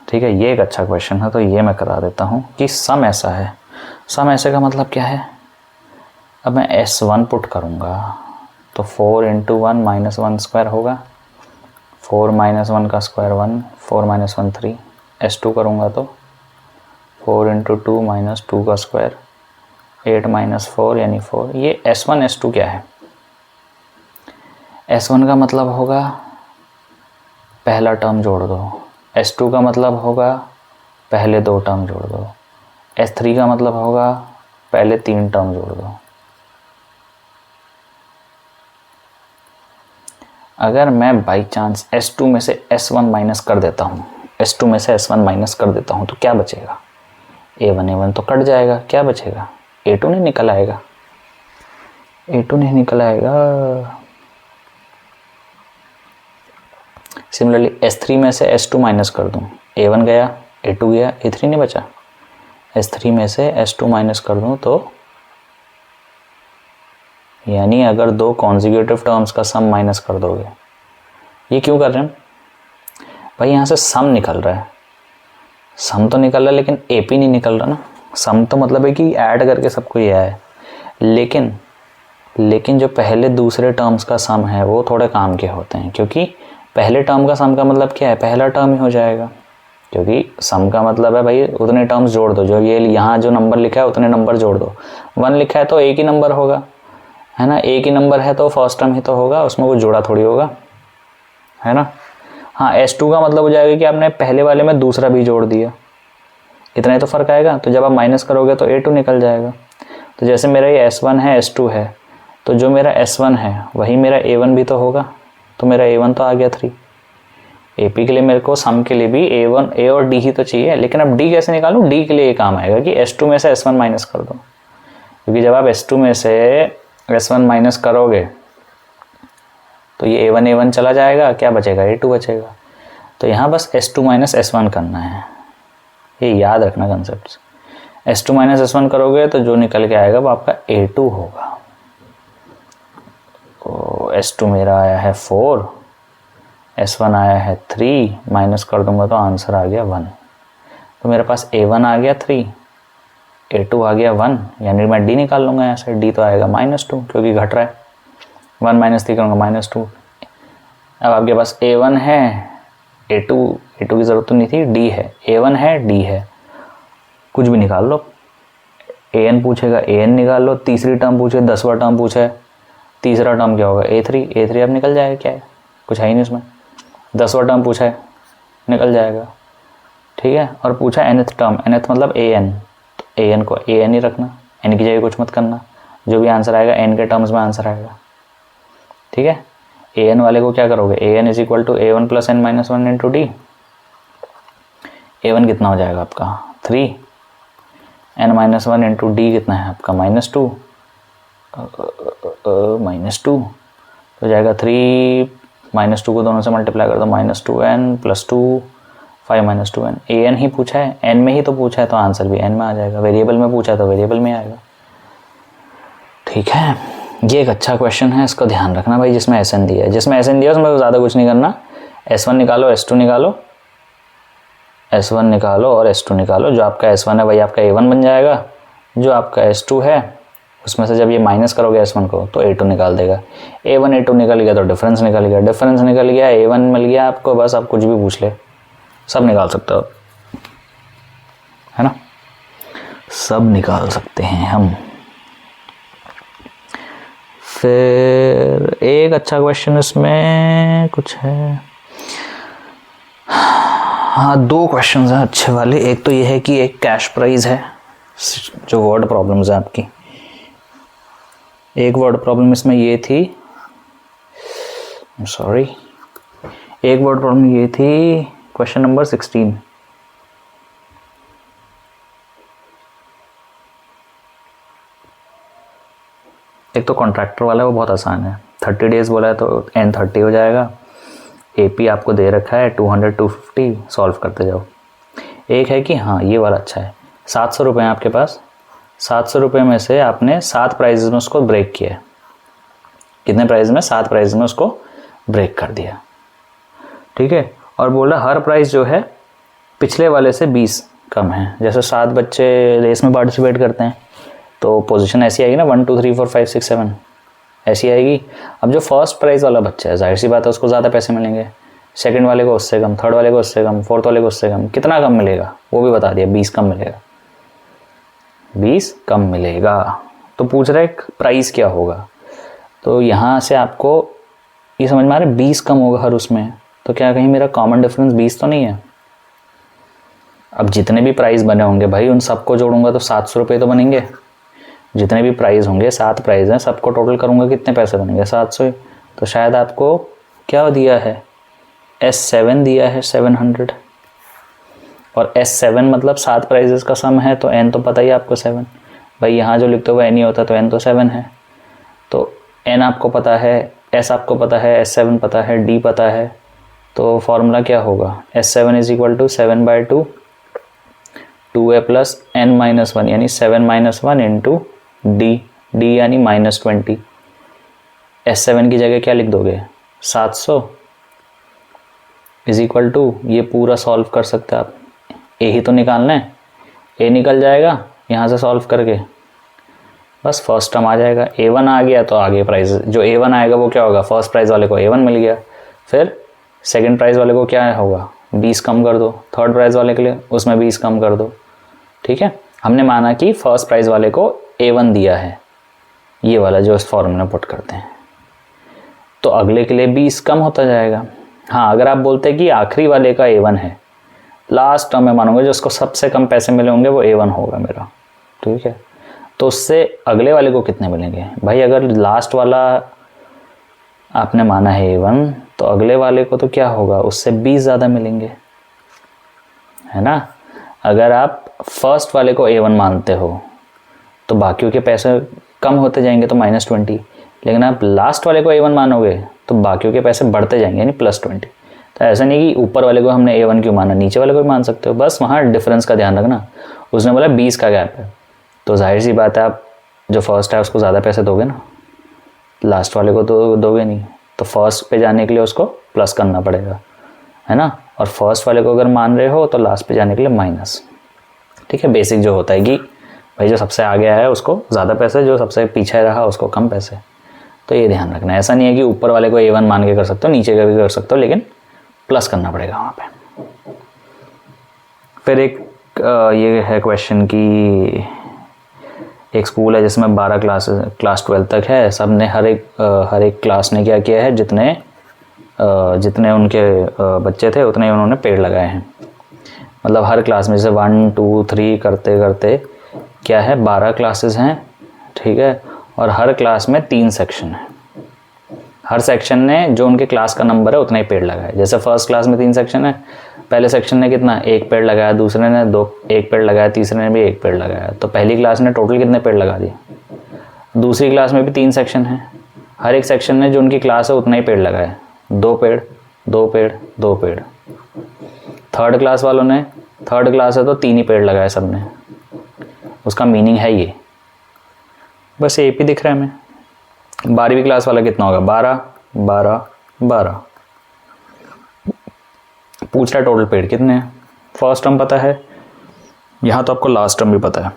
ठीक है, ये एक अच्छा क्वेश्चन है, तो ये मैं करा देता हूँ कि सम ऐसा है। सम ऐसे का मतलब क्या है, अब मैं S1 पुट करूँगा तो 4 × 1 - 1 स्क्वायर होगा, 4 - 1 का स्क्वायर 1, 4 - 1 3, S2 करूँगा तो 4 × 2 - 2 का स्क्वायर, 8 - 4 यानी 4। ये S1 S2 क्या है, S1 का मतलब होगा पहला टर्म जोड़ दो, S2 का मतलब होगा पहले 2 टर्म जोड़ दो, S3 का मतलब होगा पहले 3 टर्म जोड़ दो। अगर मैं बाई चांस S2 में से S1 माइनस कर देता हूँ, S2 में से S1 माइनस कर देता हूँ, तो क्या बचेगा, A1 तो कट जाएगा, क्या बचेगा, A2 नहीं निकल आएगा, A2 नहीं निकल आएगा। सिमिलरली S3 में से S2 माइनस कर दूँ, A1 गया, A2 गया, A3 नहीं बचा। S3 में से S2 माइनस कर दूँ तो यानी अगर 2 कॉन्जिक्यूटिव टर्म्स का सम माइनस कर दोगे, ये क्यों कर रहे हैं भाई, यहाँ से सम निकल रहा है, सम तो निकल रहा है लेकिन AP नहीं निकल रहा ना। सम तो मतलब है कि ऐड करके सबको ये है, लेकिन जो पहले दूसरे टर्म्स का सम है वो थोड़े काम के होते हैं, क्योंकि पहले टर्म का सम का मतलब क्या है, पहला टर्म ही हो जाएगा, क्योंकि सम का मतलब है भाई उतने टर्म्स जोड़ दो, जो ये यहाँ जो नंबर लिखा है उतने नंबर जोड़ दो। 1 लिखा है तो एक ही नंबर होगा, है ना, एक ही नंबर है तो फर्स्ट टर्म ही तो होगा, उसमें कुछ जोड़ा थोड़ी होगा, है ना। हाँ, S2 का मतलब हो जाएगा कि आपने पहले वाले में दूसरा भी जोड़ दिया, इतना ही तो फ़र्क आएगा। तो जब आप माइनस करोगे तो A2 निकल जाएगा। तो जैसे मेरा ये S1 है S2 है, तो जो मेरा S1 है वही मेरा A1 भी तो होगा, तो मेरा A1 तो आ गया 3। AP के लिए मेरे को सम के लिए भी A और D ही तो चाहिए, लेकिन अब D कैसे निकालूँ, D के लिए ये काम आएगा कि S2 में से S1 माइनस कर दो, क्योंकि जब आप S2 में से S1 माइनस करोगे तो ये A1 चला जाएगा, क्या बचेगा, A2 बचेगा। तो यहाँ बस S2 माइनस S1 करना है, ये याद रखना कंसेप्ट। S2 माइनस S1 करोगे तो जो निकल के आएगा वो आपका A2 होगा। तो S2 मेरा आया है 4, S1 आया है 3, माइनस कर दूंगा तो आंसर आ गया 1। तो मेरे पास A1 आ गया 3, A2 आ गया 1, यानी मैं D निकाल लूँगा यहाँ से, D तो आएगा -2 क्योंकि घट रहा है, 1 - 3 करूँगा -2। अब आपके पास A1 है, A2 की ज़रूरत तो नहीं थी, D है, A1 है D है, कुछ भी निकाल लो। AN पूछेगा AN निकाल लो, तीसरी टर्म पूछे, 10वां टर्म पूछे, तीसरा टर्म क्या होगा A3 अब निकल जाएगा, क्या है, कुछ है ही नहीं उसमें। 10वां टर्म पूछा है, निकल जाएगा, ठीक है। और पूछा nth टर्म, nth मतलब AN, तो AN को AN ही रखना, N की जगह कुछ मत करना, जो भी आंसर आएगा N के टर्म्स में आंसर आएगा, ठीक है। AN वाले को क्या करोगे, AN = A1 + n - 1 × D। A1 कितना हो जाएगा आपका 3, n - 1 × D कितना है आपका -2, -2 तो जाएगा 3 -2 को दोनों से मल्टीप्लाई कर दो, -2n + 2 5 - 2n। AN ही पूछा है, n में ही तो पूछा है, तो आंसर भी n में आ जाएगा। वेरिएबल में पूछा है तो वेरिएबल में आएगा, ठीक है। ये एक अच्छा क्वेश्चन है, इसको ध्यान रखना भाई, जिसमें SN दिया है, उसमें ज़्यादा कुछ नहीं करना। S1 निकालो, S2 निकालो, S1 निकालो और S2 निकालो। जो आपका S1 है वही आपका A1 बन जाएगा, जो आपका S2 है उसमें से जब ये माइनस करोगे S1 को तो A2 निकाल देगा। A1 A2 निकल गया तो डिफरेंस निकल गया, डिफरेंस निकल गया, A1 मिल गया आपको। बस आप कुछ भी पूछ ले सब निकाल सकते हो, है ना, सब निकाल सकते हैं हम। फिर एक अच्छा क्वेश्चन इसमें कुछ है, हाँ 2 क्वेश्चन हैं अच्छे वाले। एक तो ये है कि एक कैश प्राइस है, जो वर्ड प्रॉब्लम्स है आपकी। एक वर्ड प्रॉब्लम इसमें ये थी, सॉरी, एक वर्ड प्रॉब्लम ये थी क्वेश्चन नंबर 16। एक तो कॉन्ट्रैक्टर वाला है वो बहुत आसान है, 30 डेज बोला है तो N30 हो जाएगा। AP आपको दे रखा है 200 250, सॉल्व करते जाओ। एक है कि हाँ ये वाला अच्छा है, 700 रुपये हैं आपके पास, 700 रुपये में से आपने 7 प्राइजेज में उसको ब्रेक किया। कितने प्राइस में? 7 प्राइस में उसको ब्रेक कर दिया, ठीक है। और बोला हर प्राइस जो है पिछले वाले से 20 कम है। जैसे 7 बच्चे रेस में पार्टिसिपेट करते हैं तो पोजीशन ऐसी आएगी ना, 1 2 3 4 5 6 7 ऐसी आएगी। अब जो फर्स्ट प्राइज़ वाला बच्चा है जाहिर सी बात है उसको ज़्यादा पैसे मिलेंगे, सेकंड वाले को उससे कम, थर्ड वाले को उससे कम, फोर्थ वाले को उससे कम। कितना कम मिलेगा वो भी बता दिया, 20 कम मिलेगा, 20 कम मिलेगा। तो पूछ रहा है प्राइस क्या होगा, तो यहाँ से आपको ये समझ में आ रहा है 20 कम होगा हर उसमें, तो क्या कहीं मेरा कॉमन डिफरेंस 20 तो नहीं है। अब जितने भी प्राइस बने होंगे भाई उन सबको जोड़ूंगा तो 700 रुपये तो बनेंगे। जितने भी प्राइस होंगे, 7 प्राइस हैं, सबको टोटल करूँगा कितने पैसे बनेंगे? 700। तो शायद आपको क्या दिया है, S7 दिया है 700, और S7 मतलब 7 प्राइजेस का सम है, तो N तो पता ही आपको 7। भाई यहाँ जो लिखते हुए N ही होता तो N तो 7 है, तो N आपको पता है, S आपको पता है, S7 पता है, D पता है। तो फॉर्मूला क्या होगा, S7 is equal to 7/2 2a plus N-1 यानी 7-1 इंटू D यानी -20। S7 की जगह क्या लिख दोगे, 700 इज इक्वल टू, ये पूरा सॉल्व कर सकते हैं आप, A ही तो निकालना है, A निकल जाएगा यहाँ से सॉल्व करके, बस फर्स्ट टर्म आ जाएगा। A1 आ गया तो आगे प्राइस जो A1 आएगा वो क्या होगा, फर्स्ट प्राइस वाले को A1 मिल गया, फिर सेकंड प्राइस वाले को क्या होगा, 20 कम कर दो, थर्ड प्राइस वाले के लिए उसमें 20 कम कर दो, ठीक है। हमने माना कि फर्स्ट प्राइस वाले को A1 दिया है, ये वाला जो इस फॉर्मूला पुट करते हैं, तो अगले के लिए 20 कम होता जाएगा। हाँ अगर आप बोलते हैं कि आखिरी वाले का A1 है, लास्ट टर्म में मानूंगा जो उसको सबसे कम पैसे मिले होंगे वो A1 होगा मेरा, ठीक है। तो उससे अगले वाले को कितने मिलेंगे भाई, अगर लास्ट वाला आपने माना है A1 तो अगले वाले को तो क्या होगा, उससे 20 ज़्यादा मिलेंगे, है ना। अगर आप फर्स्ट वाले को A1 मानते हो तो बाकियों के पैसे कम होते जाएंगे तो -20, लेकिन आप लास्ट वाले को A1 मानोगे तो बाकियों के पैसे बढ़ते जाएंगे यानी +20। तो ऐसा नहीं कि ऊपर वाले को हमने A1 क्यों माना, नीचे वाले को भी मान सकते हो, बस वहाँ डिफरेंस का ध्यान रखना। उसने बोला 20 का गैप है, तो जाहिर सी बात है आप जो फर्स्ट है उसको ज़्यादा पैसे दोगे ना, लास्ट वाले को तो दोगे नहीं, तो फर्स्ट पे जाने के लिए उसको प्लस करना पड़ेगा, है ना। और फर्स्ट वाले को अगर मान रहे हो तो लास्ट पे जाने के लिए माइनस, ठीक है। बेसिक जो होता है कि भाई जो सबसे आगे आया है उसको ज़्यादा पैसे, जो सबसे पीछे रहा उसको कम पैसे, तो ये ध्यान रखना। ऐसा नहीं है कि ऊपर वाले को A1 मान के कर सकते हो, नीचे का भी कर सकते हो, लेकिन प्लस करना पड़ेगा वहाँ पे। फिर एक ये है क्वेश्चन की, एक स्कूल है जिसमें 12 क्लास 12 तक है, सब ने हर एक क्लास ने क्या किया है, जितने उनके बच्चे थे उतने उन्होंने पेड़ लगाए हैं। मतलब हर क्लास में जैसे 1 2 3 करते करते क्या है 12 क्लासेस हैं, ठीक है। और हर क्लास में 3 सेक्शन है, हर सेक्शन ने जो उनके क्लास का नंबर है उतना ही पेड़ लगाया। जैसे फर्स्ट क्लास में 3 सेक्शन है, पहले सेक्शन ने कितना 1 पेड़ लगाया, दूसरे ने 1 पेड़ लगाया, तीसरे ने भी 1 पेड़ लगाया, तो पहली क्लास ने टोटल कितने पेड़ लगा दिए। दूसरी क्लास में भी 3 सेक्शन है, हर एक सेक्शन ने जो उनकी क्लास है उतना ही पेड़ लगाया, 2 पेड़ 2 पेड़ 2 पेड़। थर्ड क्लास वालों ने, थर्ड क्लास है तो 3 ही पेड़ लगाए सबने, उसका मीनिंग है ये, बस AP दिख रहा है हमें। 12वीं क्लास वाला कितना होगा, 12 12 12। पूछ रहा है टोटल पेड़ कितने हैं, फर्स्ट टर्म पता है, यहाँ तो आपको लास्ट टर्म भी पता है,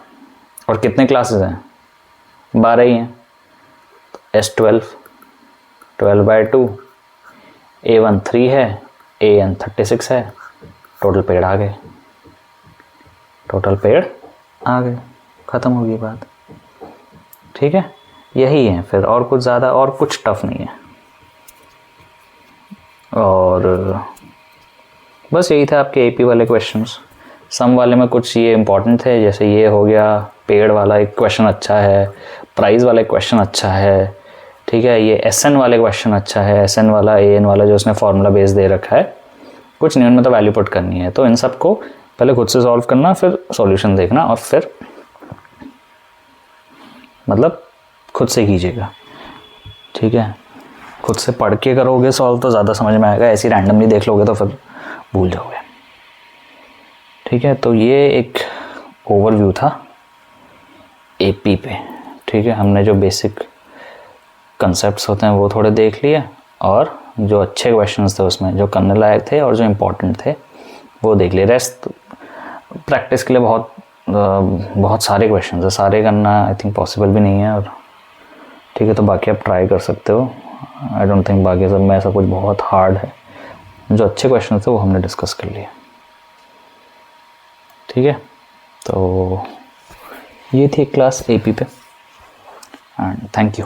और कितने क्लासेस हैं, 12 ही हैं। S12 12/2, A1 3 है, AN 36 है, टोटल पेड़ आ गए, टोटल पेड़ आ गए, ख़त्म होगी बात। ठीक है, यही है फिर, और कुछ ज़्यादा और कुछ टफ नहीं है। और बस यही था आपके AP वाले क्वेश्चंस। सम वाले में कुछ ये इंपॉर्टेंट थे, जैसे ये हो गया, पेड़ वाला एक क्वेश्चन अच्छा है, प्राइस वाला एक क्वेश्चन अच्छा है, ठीक है, ये SN वाले क्वेश्चन अच्छा है, SN वाला AN वाला जो उसने फार्मूला बेस दे रखा है, कुछ नहीं, उनमें तो वैल्यू पुट करनी है। तो इन सब को पहले खुद से सॉल्व करना, फिर सॉल्यूशन देखना, और फिर मतलब खुद से कीजिएगा। ठीक है, खुद से पढ़ के करोगे सॉल्व तो ज़्यादा समझ में आएगा, ऐसी रैंडमली देख लोगे तो फिर भूल जाओगे। ठीक है, तो ये एक ओवरव्यू था AP पे। ठीक है, हमने जो बेसिक कंसेप्ट्स होते हैं वो थोड़े देख लिए, और जो अच्छे क्वेश्चंस थे उसमें जो करने लायक थे और जो इम्पोर्टेंट थे वो देख लिए। रेस्ट प्रैक्टिस के लिए बहुत सारे क्वेश्चंस है, सारे करना आई थिंक पॉसिबल भी नहीं है। और ठीक है, तो बाकी आप ट्राई कर सकते हो। आई डोंट थिंक बाकी सब में ऐसा कुछ बहुत हार्ड है। जो अच्छे क्वेश्चन थे वो हमने डिस्कस कर लिए। ठीक है, तो ये थी एक क्लास AP पे, एंड थैंक यू।